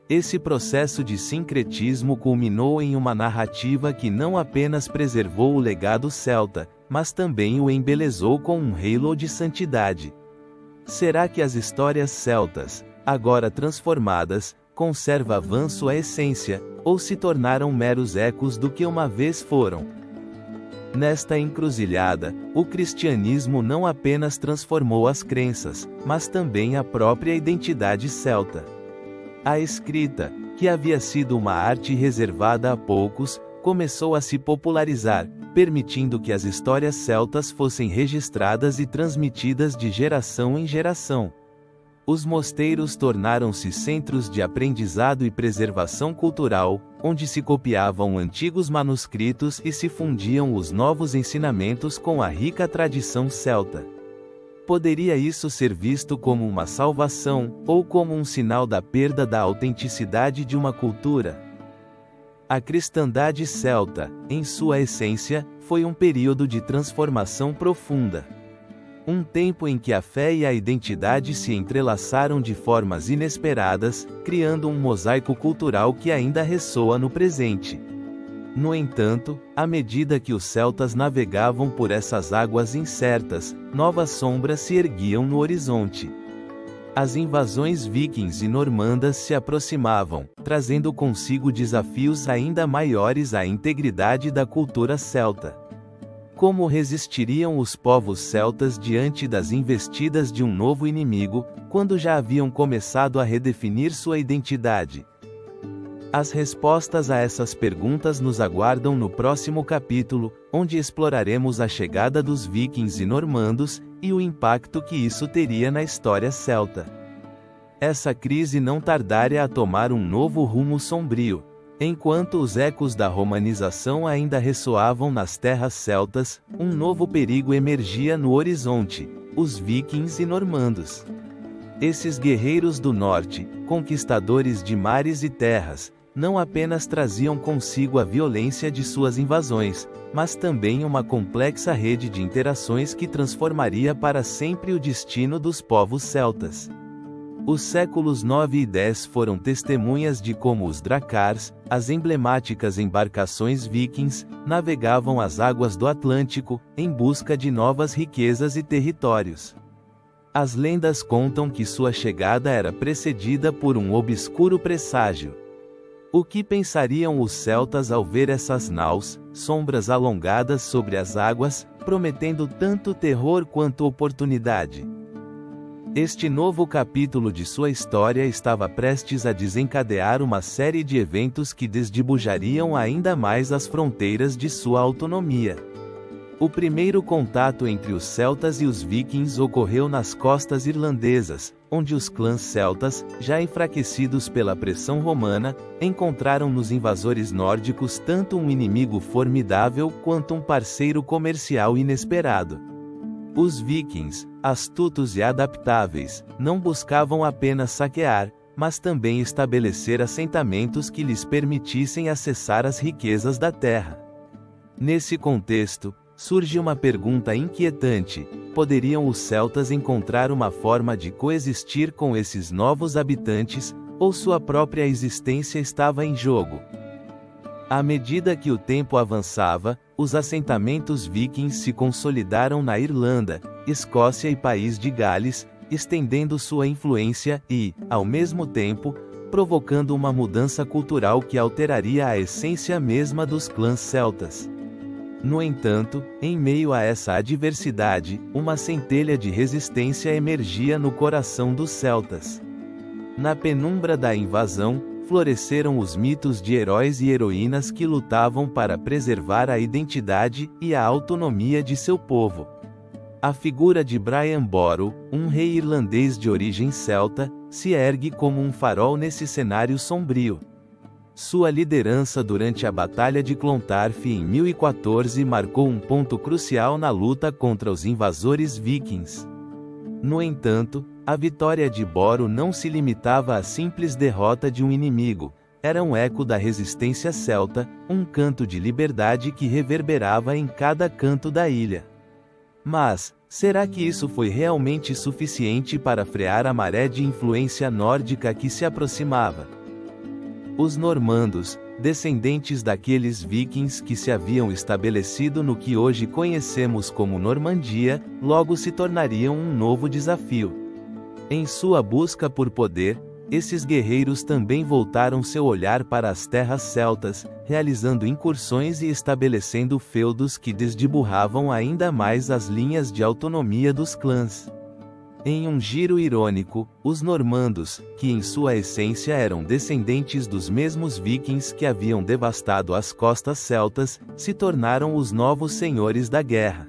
[SPEAKER 1] Esse processo de sincretismo culminou em uma narrativa que não apenas preservou o legado celta, mas também o embelezou com um halo de santidade. Será que as histórias celtas, agora transformadas, conservam avanço à essência, ou se tornaram meros ecos do que uma vez foram? Nesta encruzilhada, o cristianismo não apenas transformou as crenças, mas também a própria identidade celta. A escrita, que havia sido uma arte reservada a poucos, começou a se popularizar, permitindo que as histórias celtas fossem registradas e transmitidas de geração em geração. Os mosteiros tornaram-se centros de aprendizado e preservação cultural, onde se copiavam antigos manuscritos e se fundiam os novos ensinamentos com a rica tradição celta. Poderia isso ser visto como uma salvação, ou como um sinal da perda da autenticidade de uma cultura? A cristandade celta, em sua essência, foi um período de transformação profunda. Um tempo em que a fé e a identidade se entrelaçaram de formas inesperadas, criando um mosaico cultural que ainda ressoa no presente. No entanto, à medida que os celtas navegavam por essas águas incertas, novas sombras se erguiam no horizonte. As invasões vikings e normandas se aproximavam, trazendo consigo desafios ainda maiores à integridade da cultura celta. Como resistiriam os povos celtas diante das investidas de um novo inimigo, quando já haviam começado a redefinir sua identidade? As respostas a essas perguntas nos aguardam no próximo capítulo, onde exploraremos a chegada dos vikings e normandos, e o impacto que isso teria na história celta. Essa crise não tardaria a tomar um novo rumo sombrio. Enquanto os ecos da romanização ainda ressoavam nas terras celtas, um novo perigo emergia no horizonte: os vikings e normandos. Esses guerreiros do norte, conquistadores de mares e terras, não apenas traziam consigo a violência de suas invasões, mas também uma complexa rede de interações que transformaria para sempre o destino dos povos celtas. Os séculos 9 e 10 foram testemunhas de como os Drakars, as emblemáticas embarcações vikings, navegavam as águas do Atlântico, em busca de novas riquezas e territórios. As lendas contam que sua chegada era precedida por um obscuro presságio. O que pensariam os celtas ao ver essas naus, sombras alongadas sobre as águas, prometendo tanto terror quanto oportunidade? Este novo capítulo de sua história estava prestes a desencadear uma série de eventos que desdibujariam ainda mais as fronteiras de sua autonomia. O primeiro contato entre os celtas e os vikings ocorreu nas costas irlandesas, onde os clãs celtas, já enfraquecidos pela pressão romana, encontraram nos invasores nórdicos tanto um inimigo formidável quanto um parceiro comercial inesperado. Os vikings, astutos e adaptáveis, não buscavam apenas saquear, mas também estabelecer assentamentos que lhes permitissem acessar as riquezas da terra. Nesse contexto, surge uma pergunta inquietante: poderiam os celtas encontrar uma forma de coexistir com esses novos habitantes, ou sua própria existência estava em jogo? À medida que o tempo avançava, os assentamentos vikings se consolidaram na Irlanda, Escócia e País de Gales, estendendo sua influência e, ao mesmo tempo, provocando uma mudança cultural que alteraria a essência mesma dos clãs celtas. No entanto, em meio a essa adversidade, uma centelha de resistência emergia no coração dos celtas. Na penumbra da invasão, floresceram os mitos de heróis e heroínas que lutavam para preservar a identidade e a autonomia de seu povo. A figura de Brian Boru, um rei irlandês de origem celta, se ergue como um farol nesse cenário sombrio. Sua liderança durante a Batalha de Clontarf em 1014 marcou um ponto crucial na luta contra os invasores vikings. No entanto, a vitória de Boru não se limitava à simples derrota de um inimigo, era um eco da resistência celta, um canto de liberdade que reverberava em cada canto da ilha. Mas, será que isso foi realmente suficiente para frear a maré de influência nórdica que se aproximava? Os normandos, descendentes daqueles vikings que se haviam estabelecido no que hoje conhecemos como Normandia, logo se tornariam um novo desafio. Em sua busca por poder, esses guerreiros também voltaram seu olhar para as terras celtas, realizando incursões e estabelecendo feudos que desdiburravam ainda mais as linhas de autonomia dos clãs. Em um giro irônico, os normandos, que em sua essência eram descendentes dos mesmos vikings que haviam devastado as costas celtas, se tornaram os novos senhores da guerra.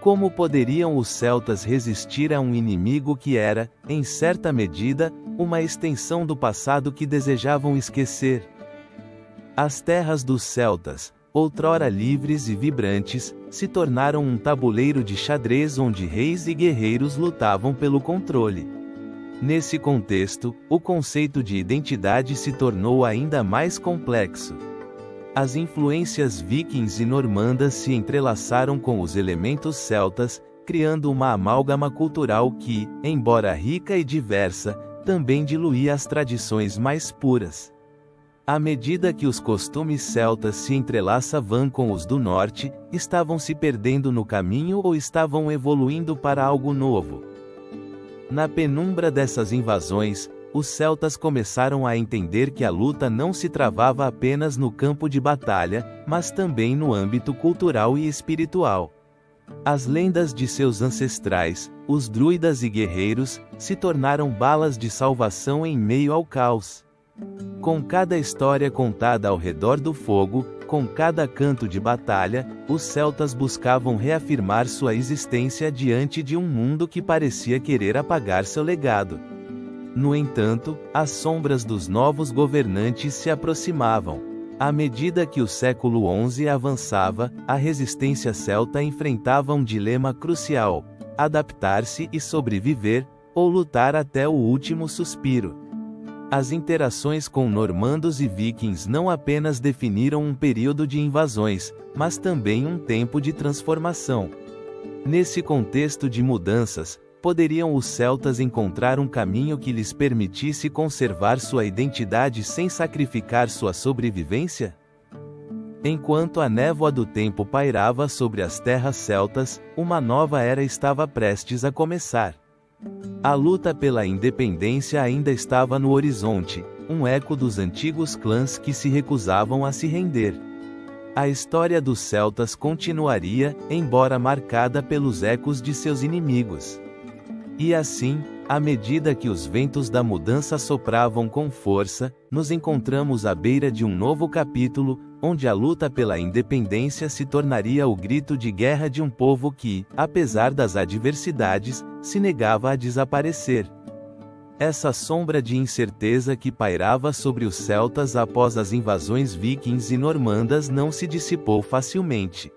[SPEAKER 1] Como poderiam os celtas resistir a um inimigo que era, em certa medida, uma extensão do passado que desejavam esquecer? As terras dos celtas, outrora livres e vibrantes, se tornaram um tabuleiro de xadrez onde reis e guerreiros lutavam pelo controle. Nesse contexto, o conceito de identidade se tornou ainda mais complexo. As influências vikings e normandas se entrelaçaram com os elementos celtas, criando uma amálgama cultural que, embora rica e diversa, também diluía as tradições mais puras. À medida que os costumes celtas se entrelaçavam com os do norte, estavam se perdendo no caminho ou estavam evoluindo para algo novo? Na penumbra dessas invasões, os celtas começaram a entender que a luta não se travava apenas no campo de batalha, mas também no âmbito cultural e espiritual. As lendas de seus ancestrais, os druidas e guerreiros, se tornaram balas de salvação em meio ao caos. Com cada história contada ao redor do fogo, com cada canto de batalha, os celtas buscavam reafirmar sua existência diante de um mundo que parecia querer apagar seu legado. No entanto, as sombras dos novos governantes se aproximavam. À medida que o século XI avançava, a resistência celta enfrentava um dilema crucial: adaptar-se e sobreviver, ou lutar até o último suspiro. As interações com normandos e vikings não apenas definiram um período de invasões, mas também um tempo de transformação. Nesse contexto de mudanças, poderiam os celtas encontrar um caminho que lhes permitisse conservar sua identidade sem sacrificar sua sobrevivência? Enquanto a névoa do tempo pairava sobre as terras celtas, uma nova era estava prestes a começar. A luta pela independência ainda estava no horizonte, um eco dos antigos clãs que se recusavam a se render. A história dos celtas continuaria, embora marcada pelos ecos de seus inimigos. E assim, à medida que os ventos da mudança sopravam com força, nos encontramos à beira de um novo capítulo, onde a luta pela independência se tornaria o grito de guerra de um povo que, apesar das adversidades, se negava a desaparecer. Essa sombra de incerteza que pairava sobre os celtas após as invasões vikings e normandas não se dissipou facilmente.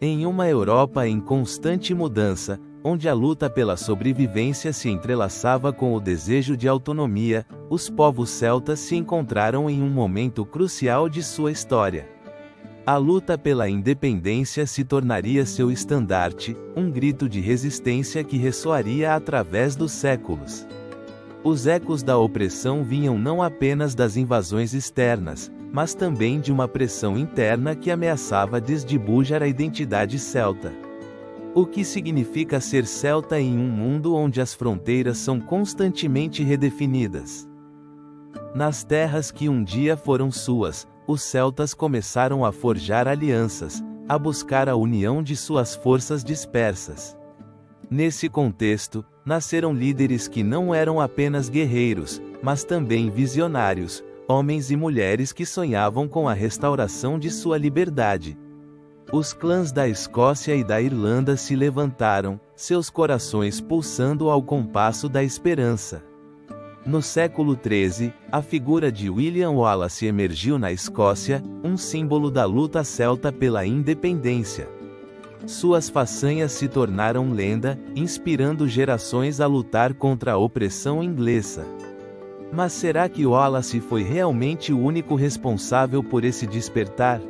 [SPEAKER 1] Em uma Europa em constante mudança, onde a luta pela sobrevivência se entrelaçava com o desejo de autonomia, os povos celtas se encontraram em um momento crucial de sua história. A luta pela independência se tornaria seu estandarte, um grito de resistência que ressoaria através dos séculos. Os ecos da opressão vinham não apenas das invasões externas, mas também de uma pressão interna que ameaçava desdibujar a identidade celta. O que significa ser celta em um mundo onde as fronteiras são constantemente redefinidas? Nas terras que um dia foram suas, os celtas começaram a forjar alianças, a buscar a união de suas forças dispersas. Nesse contexto, nasceram líderes que não eram apenas guerreiros, mas também visionários, homens e mulheres que sonhavam com a restauração de sua liberdade. Os clãs da Escócia e da Irlanda se levantaram, seus corações pulsando ao compasso da esperança. No século XIII, a figura de William Wallace emergiu na Escócia, um símbolo da luta celta pela independência. Suas façanhas se tornaram lenda, inspirando gerações a lutar contra a opressão inglesa. Mas será que Wallace foi realmente o único responsável por esse despertar?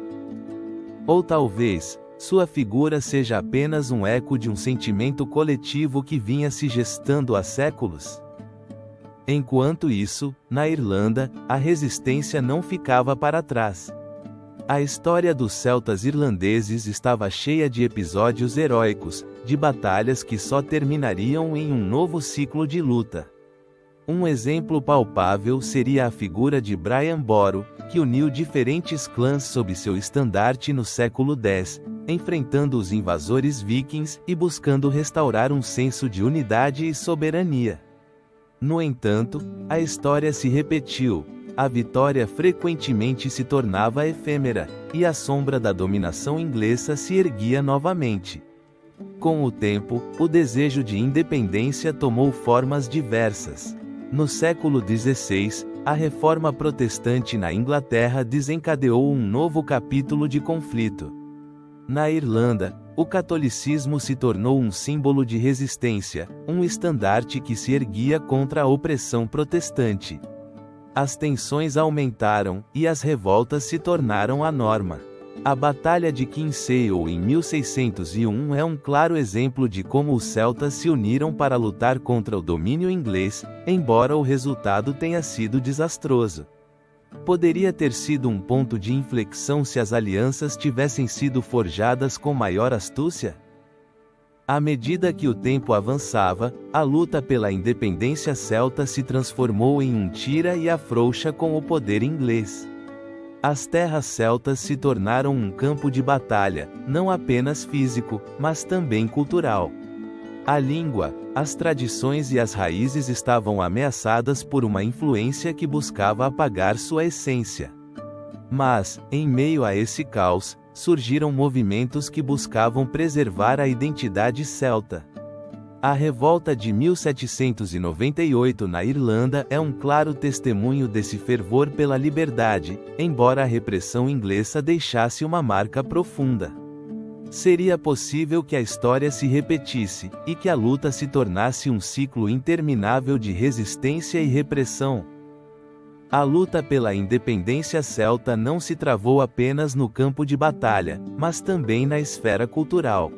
[SPEAKER 1] Ou talvez, sua figura seja apenas um eco de um sentimento coletivo que vinha se gestando há séculos? Enquanto isso, na Irlanda, a resistência não ficava para trás. A história dos celtas irlandeses estava cheia de episódios heróicos, de batalhas que só terminariam em um novo ciclo de luta. Um exemplo palpável seria a figura de Brian Boru, que uniu diferentes clãs sob seu estandarte no século X, enfrentando os invasores vikings e buscando restaurar um senso de unidade e soberania. No entanto, a história se repetiu, a vitória frequentemente se tornava efêmera, e a sombra da dominação inglesa se erguia novamente. Com o tempo, o desejo de independência tomou formas diversas. No século XVI, a reforma protestante na Inglaterra desencadeou um novo capítulo de conflito. Na Irlanda, o catolicismo se tornou um símbolo de resistência, um estandarte que se erguia contra a opressão protestante. As tensões aumentaram, e as revoltas se tornaram a norma. A Batalha de Kinsale em 1601 é um claro exemplo de como os celtas se uniram para lutar contra o domínio inglês, embora o resultado tenha sido desastroso. Poderia ter sido um ponto de inflexão se as alianças tivessem sido forjadas com maior astúcia? À medida que o tempo avançava, a luta pela independência celta se transformou em um tira e afrouxa com o poder inglês. As terras celtas se tornaram um campo de batalha, não apenas físico, mas também cultural. A língua, as tradições e as raízes estavam ameaçadas por uma influência que buscava apagar sua essência. Mas, em meio a esse caos, surgiram movimentos que buscavam preservar a identidade celta. A revolta de 1798 na Irlanda é um claro testemunho desse fervor pela liberdade, embora a repressão inglesa deixasse uma marca profunda. Seria possível que a história se repetisse, e que a luta se tornasse um ciclo interminável de resistência e repressão. A luta pela independência celta não se travou apenas no campo de batalha, mas também na esfera cultural.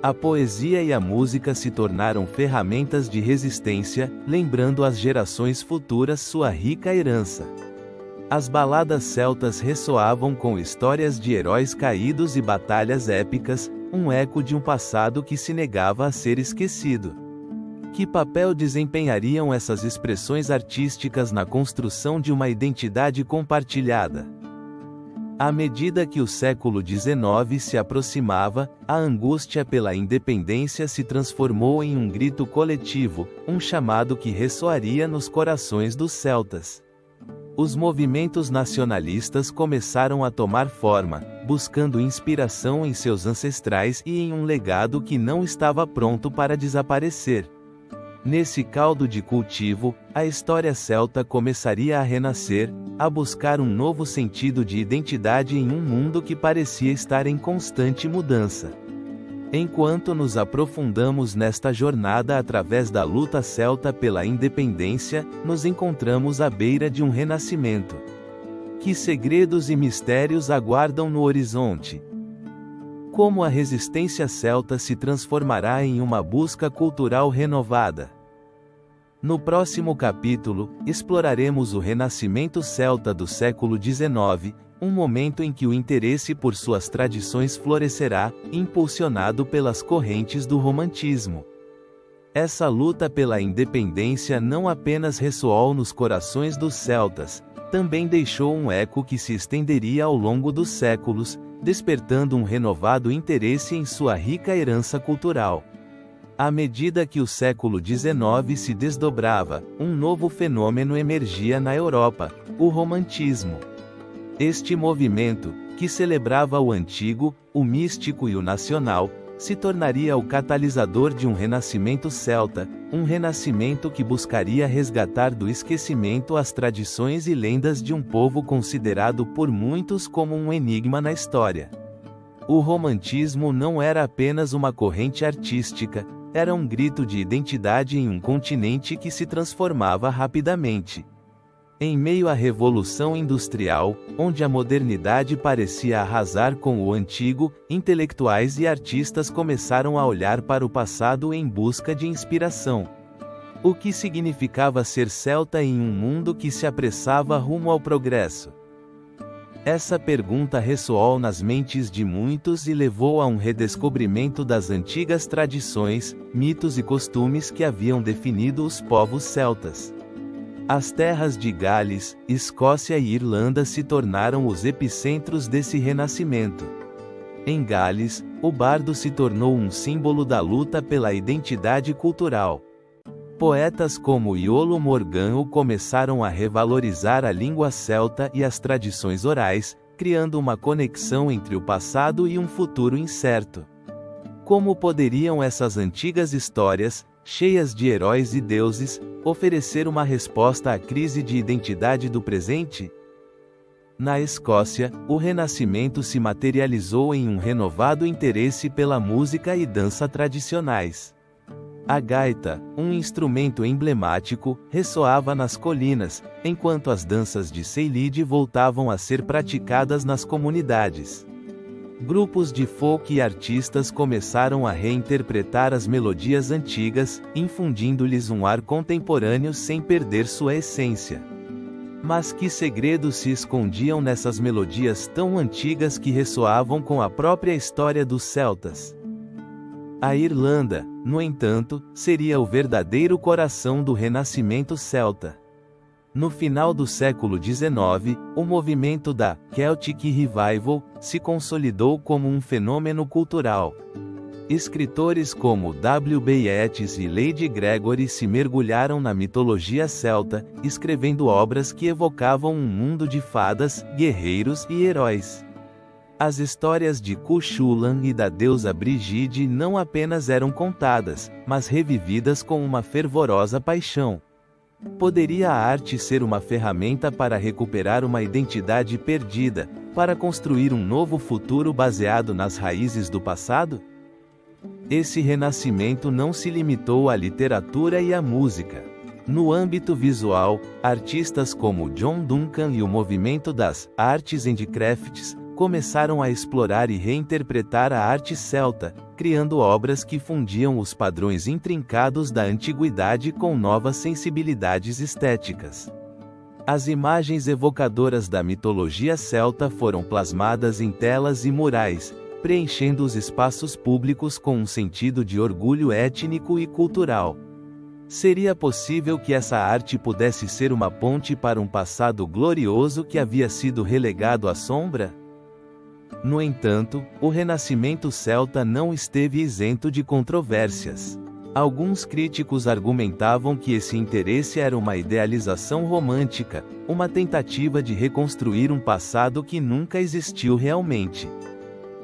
[SPEAKER 1] A poesia e a música se tornaram ferramentas de resistência, lembrando às gerações futuras sua rica herança. As baladas celtas ressoavam com histórias de heróis caídos e batalhas épicas, um eco de um passado que se negava a ser esquecido. Que papel desempenhariam essas expressões artísticas na construção de uma identidade compartilhada? À medida que o século XIX se aproximava, a angústia pela independência se transformou em um grito coletivo, um chamado que ressoaria nos corações dos celtas. Os movimentos nacionalistas começaram a tomar forma, buscando inspiração em seus ancestrais e em um legado que não estava pronto para desaparecer. Nesse caldo de cultivo, a história celta começaria a renascer, a buscar um novo sentido de identidade em um mundo que parecia estar em constante mudança. Enquanto nos aprofundamos nesta jornada através da luta celta pela independência, nos encontramos à beira de um renascimento. Que segredos e mistérios aguardam no horizonte? Como a resistência celta se transformará em uma busca cultural renovada? No próximo capítulo, exploraremos o renascimento celta do século XIX, um momento em que o interesse por suas tradições florescerá, impulsionado pelas correntes do romantismo. Essa luta pela independência não apenas ressoou nos corações dos celtas, também deixou um eco que se estenderia ao longo dos séculos, despertando um renovado interesse em sua rica herança cultural. À medida que o século XIX se desdobrava, um novo fenômeno emergia na Europa: o romantismo. Este movimento, que celebrava o antigo, o místico e o nacional, se tornaria o catalisador de um renascimento celta, um renascimento que buscaria resgatar do esquecimento as tradições e lendas de um povo considerado por muitos como um enigma na história. O romantismo não era apenas uma corrente artística, era um grito de identidade em um continente que se transformava rapidamente. Em meio à Revolução Industrial, onde a modernidade parecia arrasar com o antigo, intelectuais e artistas começaram a olhar para o passado em busca de inspiração. O que significava ser celta em um mundo que se apressava rumo ao progresso? Essa pergunta ressoou nas mentes de muitos e levou a um redescobrimento das antigas tradições, mitos e costumes que haviam definido os povos celtas. As terras de Gales, Escócia e Irlanda se tornaram os epicentros desse renascimento. Em Gales, o bardo se tornou um símbolo da luta pela identidade cultural. Poetas como Iolo Morgana começaram a revalorizar a língua celta e as tradições orais, criando uma conexão entre o passado e um futuro incerto. Como poderiam essas antigas histórias, cheias de heróis e deuses, oferecer uma resposta à crise de identidade do presente? Na Escócia, o Renascimento se materializou em um renovado interesse pela música e dança tradicionais. A gaita, um instrumento emblemático, ressoava nas colinas, enquanto as danças de Ceilidh voltavam a ser praticadas nas comunidades. Grupos de folk e artistas começaram a reinterpretar as melodias antigas, infundindo-lhes um ar contemporâneo sem perder sua essência. Mas que segredos se escondiam nessas melodias tão antigas que ressoavam com a própria história dos celtas? A Irlanda, no entanto, seria o verdadeiro coração do renascimento celta. No final do século XIX, o movimento da Celtic Revival se consolidou como um fenômeno cultural. Escritores como W.B. Yeats e Lady Gregory se mergulharam na mitologia celta, escrevendo obras que evocavam um mundo de fadas, guerreiros e heróis. As histórias de Cuchulainn e da deusa Brigide não apenas eram contadas, mas revividas com uma fervorosa paixão. Poderia a arte ser uma ferramenta para recuperar uma identidade perdida, para construir um novo futuro baseado nas raízes do passado? Esse renascimento não se limitou à literatura e à música. No âmbito visual, artistas como John Duncan e o movimento das Arts and Crafts começaram a explorar e reinterpretar a arte celta, criando obras que fundiam os padrões intrincados da antiguidade com novas sensibilidades estéticas. As imagens evocadoras da mitologia celta foram plasmadas em telas e murais, preenchendo os espaços públicos com um sentido de orgulho étnico e cultural. Seria possível que essa arte pudesse ser uma ponte para um passado glorioso que havia sido relegado à sombra? No entanto, o renascimento celta não esteve isento de controvérsias. Alguns críticos argumentavam que esse interesse era uma idealização romântica, uma tentativa de reconstruir um passado que nunca existiu realmente.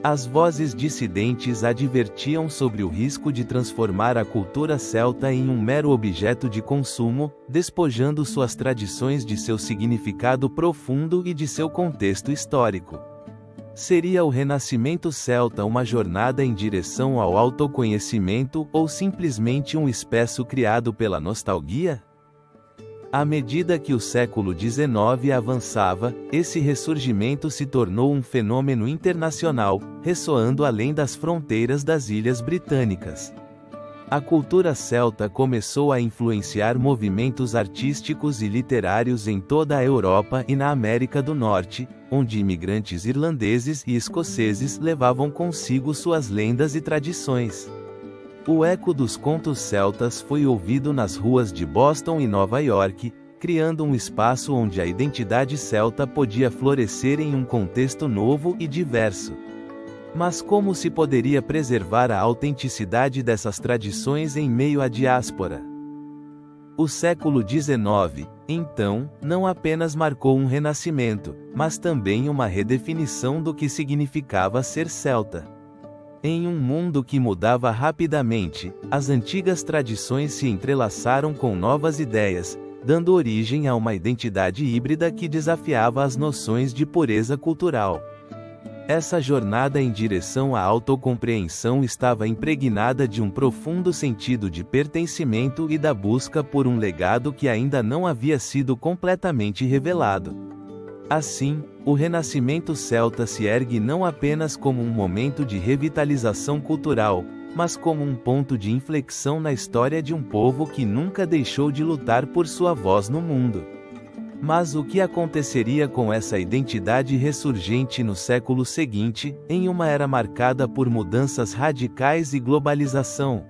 [SPEAKER 1] As vozes dissidentes advertiam sobre o risco de transformar a cultura celta em um mero objeto de consumo, despojando suas tradições de seu significado profundo e de seu contexto histórico. Seria o renascimento celta uma jornada em direção ao autoconhecimento ou simplesmente um espesso criado pela nostalgia? À medida que o século XIX avançava, esse ressurgimento se tornou um fenômeno internacional, ressoando além das fronteiras das Ilhas Britânicas. A cultura celta começou a influenciar movimentos artísticos e literários em toda a Europa e na América do Norte, onde imigrantes irlandeses e escoceses levavam consigo suas lendas e tradições. O eco dos contos celtas foi ouvido nas ruas de Boston e Nova York, criando um espaço onde a identidade celta podia florescer em um contexto novo e diverso. Mas como se poderia preservar a autenticidade dessas tradições em meio à diáspora? O século XIX, então, não apenas marcou um renascimento, mas também uma redefinição do que significava ser celta. Em um mundo que mudava rapidamente, as antigas tradições se entrelaçaram com novas ideias, dando origem a uma identidade híbrida que desafiava as noções de pureza cultural. Essa jornada em direção à autocompreensão estava impregnada de um profundo sentido de pertencimento e da busca por um legado que ainda não havia sido completamente revelado. Assim, o renascimento celta se ergue não apenas como um momento de revitalização cultural, mas como um ponto de inflexão na história de um povo que nunca deixou de lutar por sua voz no mundo. Mas o que aconteceria com essa identidade ressurgente no século seguinte, em uma era marcada por mudanças radicais e globalização?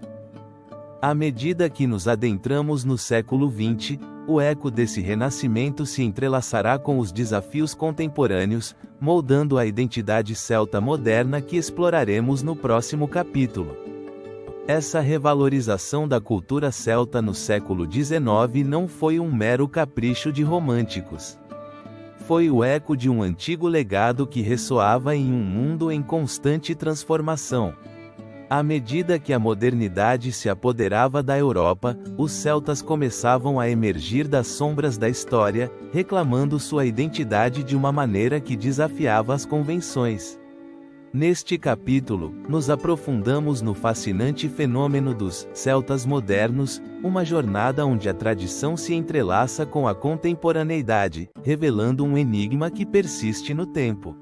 [SPEAKER 1] À medida que nos adentramos no século XX, o eco desse renascimento se entrelaçará com os desafios contemporâneos, moldando a identidade celta moderna que exploraremos no próximo capítulo. Essa revalorização da cultura celta no século XIX não foi um mero capricho de românticos. Foi o eco de um antigo legado que ressoava em um mundo em constante transformação. À medida que a modernidade se apoderava da Europa, os celtas começavam a emergir das sombras da história, reclamando sua identidade de uma maneira que desafiava as convenções. Neste capítulo, nos aprofundamos no fascinante fenômeno dos celtas modernos, uma jornada onde a tradição se entrelaça com a contemporaneidade, revelando um enigma que persiste no tempo.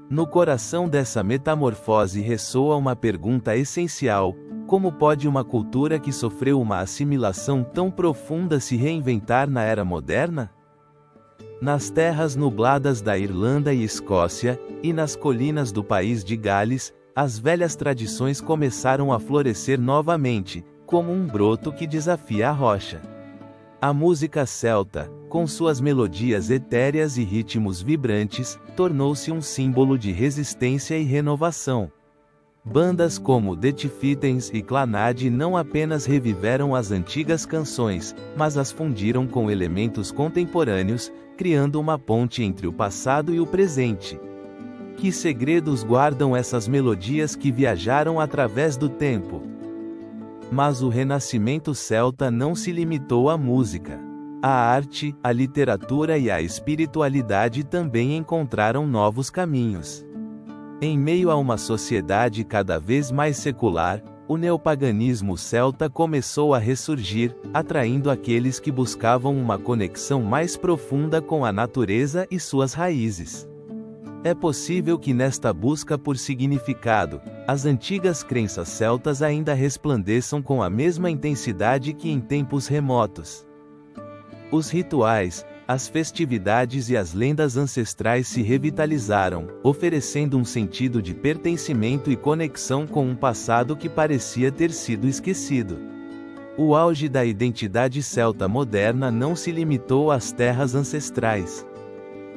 [SPEAKER 1] No coração dessa metamorfose ressoa uma pergunta essencial: como pode uma cultura que sofreu uma assimilação tão profunda se reinventar na era moderna? Nas terras nubladas da Irlanda e Escócia, e nas colinas do país de Gales, as velhas tradições começaram a florescer novamente, como um broto que desafia a rocha. A música celta, com suas melodias etéreas e ritmos vibrantes, tornou-se um símbolo de resistência e renovação. Bandas como The Chieftains e Clannad não apenas reviveram as antigas canções, mas as fundiram com elementos contemporâneos, criando uma ponte entre o passado e o presente. Que segredos guardam essas melodias que viajaram através do tempo? Mas o renascimento celta não se limitou à música. A arte, a literatura e a espiritualidade também encontraram novos caminhos. Em meio a uma sociedade cada vez mais secular, o neopaganismo celta começou a ressurgir, atraindo aqueles que buscavam uma conexão mais profunda com a natureza e suas raízes. É possível que nesta busca por significado, as antigas crenças celtas ainda resplandeçam com a mesma intensidade que em tempos remotos. Os rituais, as festividades e as lendas ancestrais se revitalizaram, oferecendo um sentido de pertencimento e conexão com um passado que parecia ter sido esquecido. O auge da identidade celta moderna não se limitou às terras ancestrais.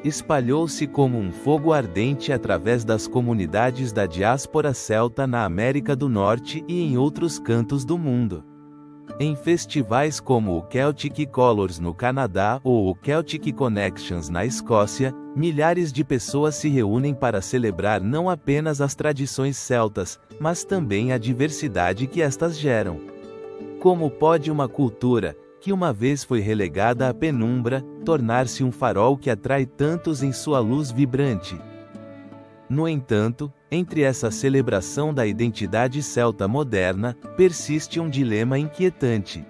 [SPEAKER 1] Espalhou-se como um fogo ardente através das comunidades da diáspora celta na América do Norte e em outros cantos do mundo. Em festivais como o Celtic Colors no Canadá ou o Celtic Connections na Escócia, milhares de pessoas se reúnem para celebrar não apenas as tradições celtas, mas também a diversidade que estas geram. Como pode uma cultura, que uma vez foi relegada à penumbra, tornar-se um farol que atrai tantos em sua luz vibrante? No entanto, entre essa celebração da identidade celta moderna, persiste um dilema inquietante.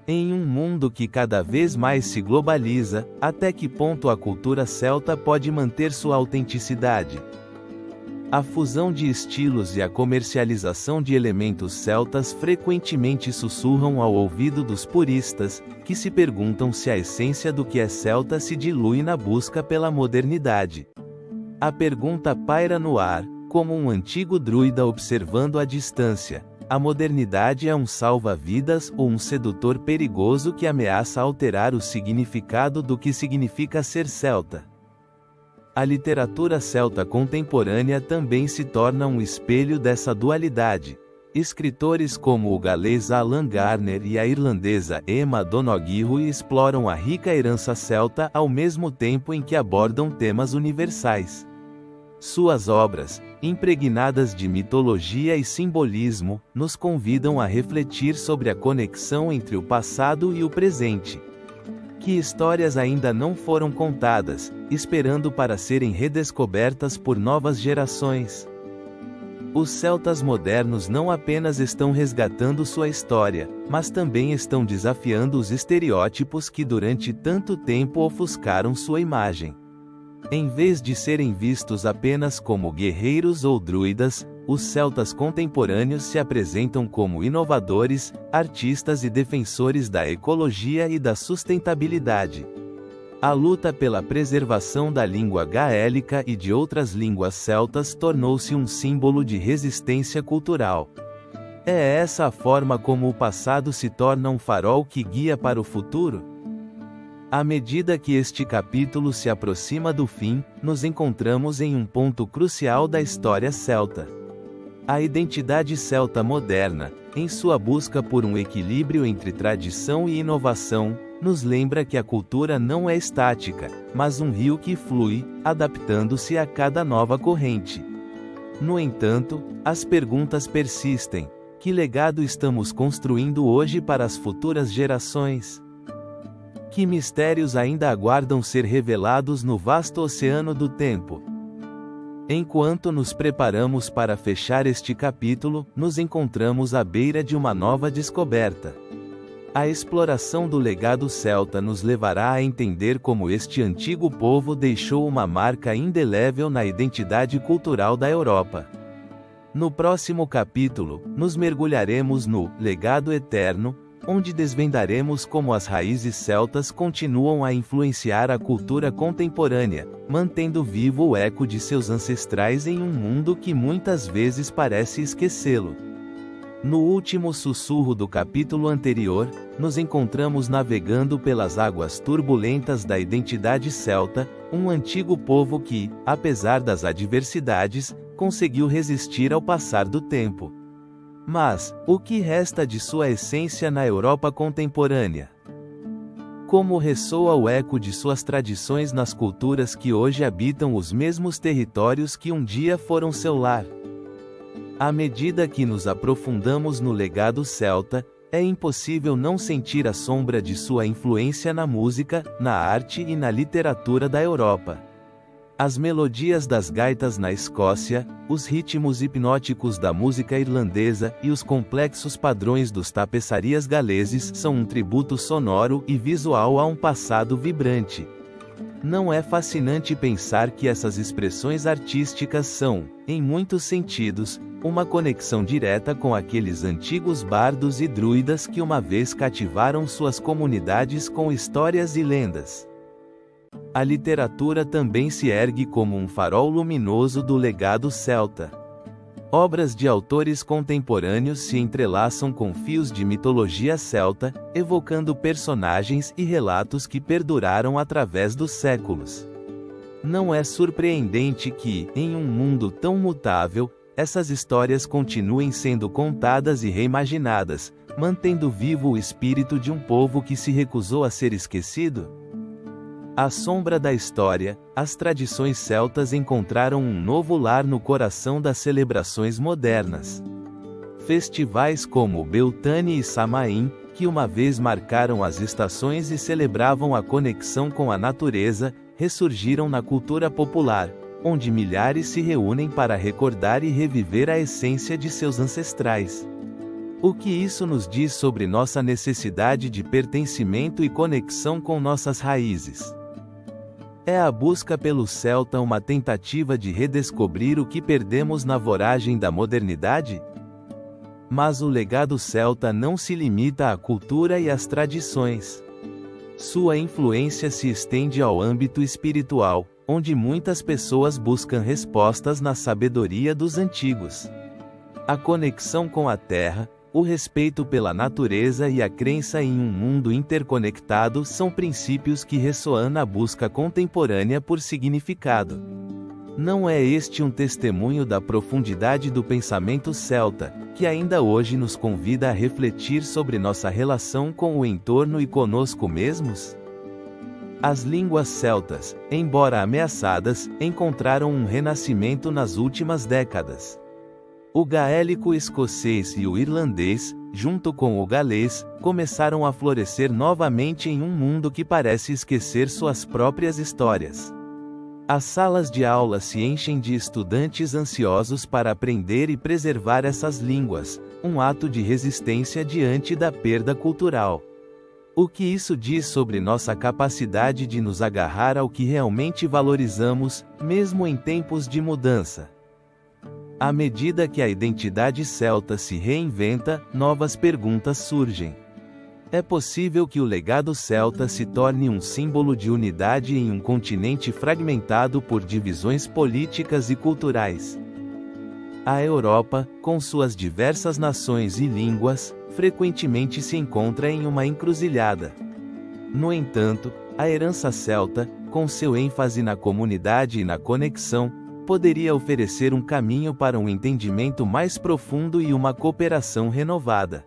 [SPEAKER 1] Em um mundo que cada vez mais se globaliza, até que ponto a cultura celta pode manter sua autenticidade? A fusão de estilos e a comercialização de elementos celtas frequentemente sussurram ao ouvido dos puristas, que se perguntam se a essência do que é celta se dilui na busca pela modernidade. A pergunta paira no ar, como um antigo druida observando à distância: a modernidade é um salva-vidas ou um sedutor perigoso que ameaça alterar o significado do que significa ser celta? A literatura celta contemporânea também se torna um espelho dessa dualidade. Escritores como o galês Alan Garner e a irlandesa Emma Donoghue exploram a rica herança celta ao mesmo tempo em que abordam temas universais. Suas obras, impregnadas de mitologia e simbolismo, nos convidam a refletir sobre a conexão entre o passado e o presente. Que histórias ainda não foram contadas, esperando para serem redescobertas por novas gerações? Os celtas modernos não apenas estão resgatando sua história, mas também estão desafiando os estereótipos que durante tanto tempo ofuscaram sua imagem. Em vez de serem vistos apenas como guerreiros ou druidas, os celtas contemporâneos se apresentam como inovadores, artistas e defensores da ecologia e da sustentabilidade. A luta pela preservação da língua gaélica e de outras línguas celtas tornou-se um símbolo de resistência cultural. É essa a forma como o passado se torna um farol que guia para o futuro? À medida que este capítulo se aproxima do fim, nos encontramos em um ponto crucial da história celta. A identidade celta moderna, em sua busca por um equilíbrio entre tradição e inovação, nos lembra que a cultura não é estática, mas um rio que flui, adaptando-se a cada nova corrente. No entanto, as perguntas persistem: que legado estamos construindo hoje para as futuras gerações? Que mistérios ainda aguardam ser revelados no vasto oceano do tempo? Enquanto nos preparamos para fechar este capítulo, nos encontramos à beira de uma nova descoberta. A exploração do legado celta nos levará a entender como este antigo povo deixou uma marca indelével na identidade cultural da Europa. No próximo capítulo, nos mergulharemos no legado eterno, onde desvendaremos como as raízes celtas continuam a influenciar a cultura contemporânea, mantendo vivo o eco de seus ancestrais em um mundo que muitas vezes parece esquecê-lo. No último sussurro do capítulo anterior, nos encontramos navegando pelas águas turbulentas da identidade celta, um antigo povo que, apesar das adversidades, conseguiu resistir ao passar do tempo. Mas, o que resta de sua essência na Europa contemporânea? Como ressoa o eco de suas tradições nas culturas que hoje habitam os mesmos territórios que um dia foram seu lar? À medida que nos aprofundamos no legado celta, é impossível não sentir a sombra de sua influência na música, na arte e na literatura da Europa. As melodias das gaitas na Escócia, os ritmos hipnóticos da música irlandesa e os complexos padrões dos tapeçarias galeses são um tributo sonoro e visual a um passado vibrante. Não é fascinante pensar que essas expressões artísticas são, em muitos sentidos, uma conexão direta com aqueles antigos bardos e druidas que uma vez cativaram suas comunidades com histórias e lendas? A literatura também se ergue como um farol luminoso do legado celta. Obras de autores contemporâneos se entrelaçam com fios de mitologia celta, evocando personagens e relatos que perduraram através dos séculos. Não é surpreendente que, em um mundo tão mutável, essas histórias continuem sendo contadas e reimaginadas, mantendo vivo o espírito de um povo que se recusou a ser esquecido? À sombra da história, as tradições celtas encontraram um novo lar no coração das celebrações modernas. Festivais como Beltane e Samain, que uma vez marcaram as estações e celebravam a conexão com a natureza, ressurgiram na cultura popular, onde milhares se reúnem para recordar e reviver a essência de seus ancestrais. O que isso nos diz sobre nossa necessidade de pertencimento e conexão com nossas raízes? É a busca pelo celta uma tentativa de redescobrir o que perdemos na voragem da modernidade? Mas o legado celta não se limita à cultura e às tradições. Sua influência se estende ao âmbito espiritual, onde muitas pessoas buscam respostas na sabedoria dos antigos. A conexão com a terra, o respeito pela natureza e a crença em um mundo interconectado são princípios que ressoam na busca contemporânea por significado. Não é este um testemunho da profundidade do pensamento celta, que ainda hoje nos convida a refletir sobre nossa relação com o entorno e conosco mesmos? As línguas celtas, embora ameaçadas, encontraram um renascimento nas últimas décadas. O gaélico escocês e o irlandês, junto com o galês, começaram a florescer novamente em um mundo que parece esquecer suas próprias histórias. As salas de aula se enchem de estudantes ansiosos para aprender e preservar essas línguas, um ato de resistência diante da perda cultural. O que isso diz sobre nossa capacidade de nos agarrar ao que realmente valorizamos, mesmo em tempos de mudança? À medida que a identidade celta se reinventa, novas perguntas surgem. É possível que o legado celta se torne um símbolo de unidade em um continente fragmentado por divisões políticas e culturais? A Europa, com suas diversas nações e línguas, frequentemente se encontra em uma encruzilhada. No entanto, a herança celta, com seu ênfase na comunidade e na conexão, poderia oferecer um caminho para um entendimento mais profundo e uma cooperação renovada.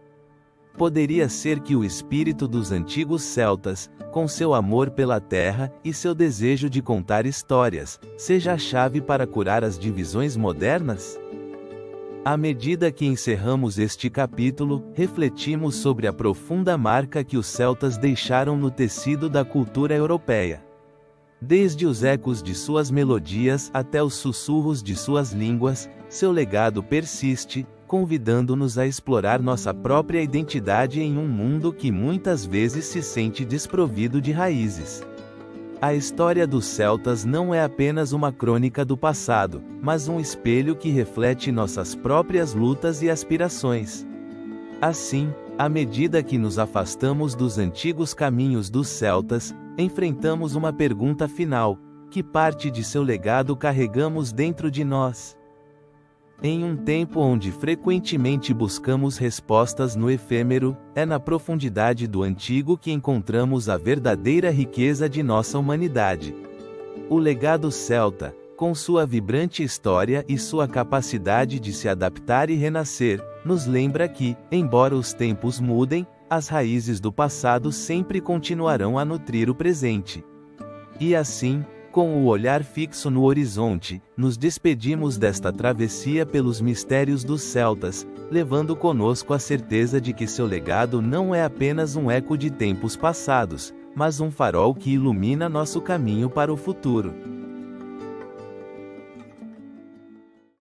[SPEAKER 1] Poderia ser que o espírito dos antigos celtas, com seu amor pela terra e seu desejo de contar histórias, seja a chave para curar as divisões modernas? À medida que encerramos este capítulo, refletimos sobre a profunda marca que os celtas deixaram no tecido da cultura europeia. Desde os ecos de suas melodias até os sussurros de suas línguas, seu legado persiste, convidando-nos a explorar nossa própria identidade em um mundo que muitas vezes se sente desprovido de raízes. A história dos celtas não é apenas uma crônica do passado, mas um espelho que reflete nossas próprias lutas e aspirações. Assim, À medida que nos afastamos dos antigos caminhos dos celtas, enfrentamos uma pergunta final: que parte de seu legado carregamos dentro de nós? Em um tempo onde frequentemente buscamos respostas no efêmero, é na profundidade do antigo que encontramos a verdadeira riqueza de nossa humanidade. O legado celta, com sua vibrante história e sua capacidade de se adaptar e renascer, nos lembra que, embora os tempos mudem, as raízes do passado sempre continuarão a nutrir o presente. E assim, com o olhar fixo no horizonte, nos despedimos desta travessia pelos mistérios dos celtas, levando conosco a certeza de que seu legado não é apenas um eco de tempos passados, mas um farol que ilumina nosso caminho para o futuro.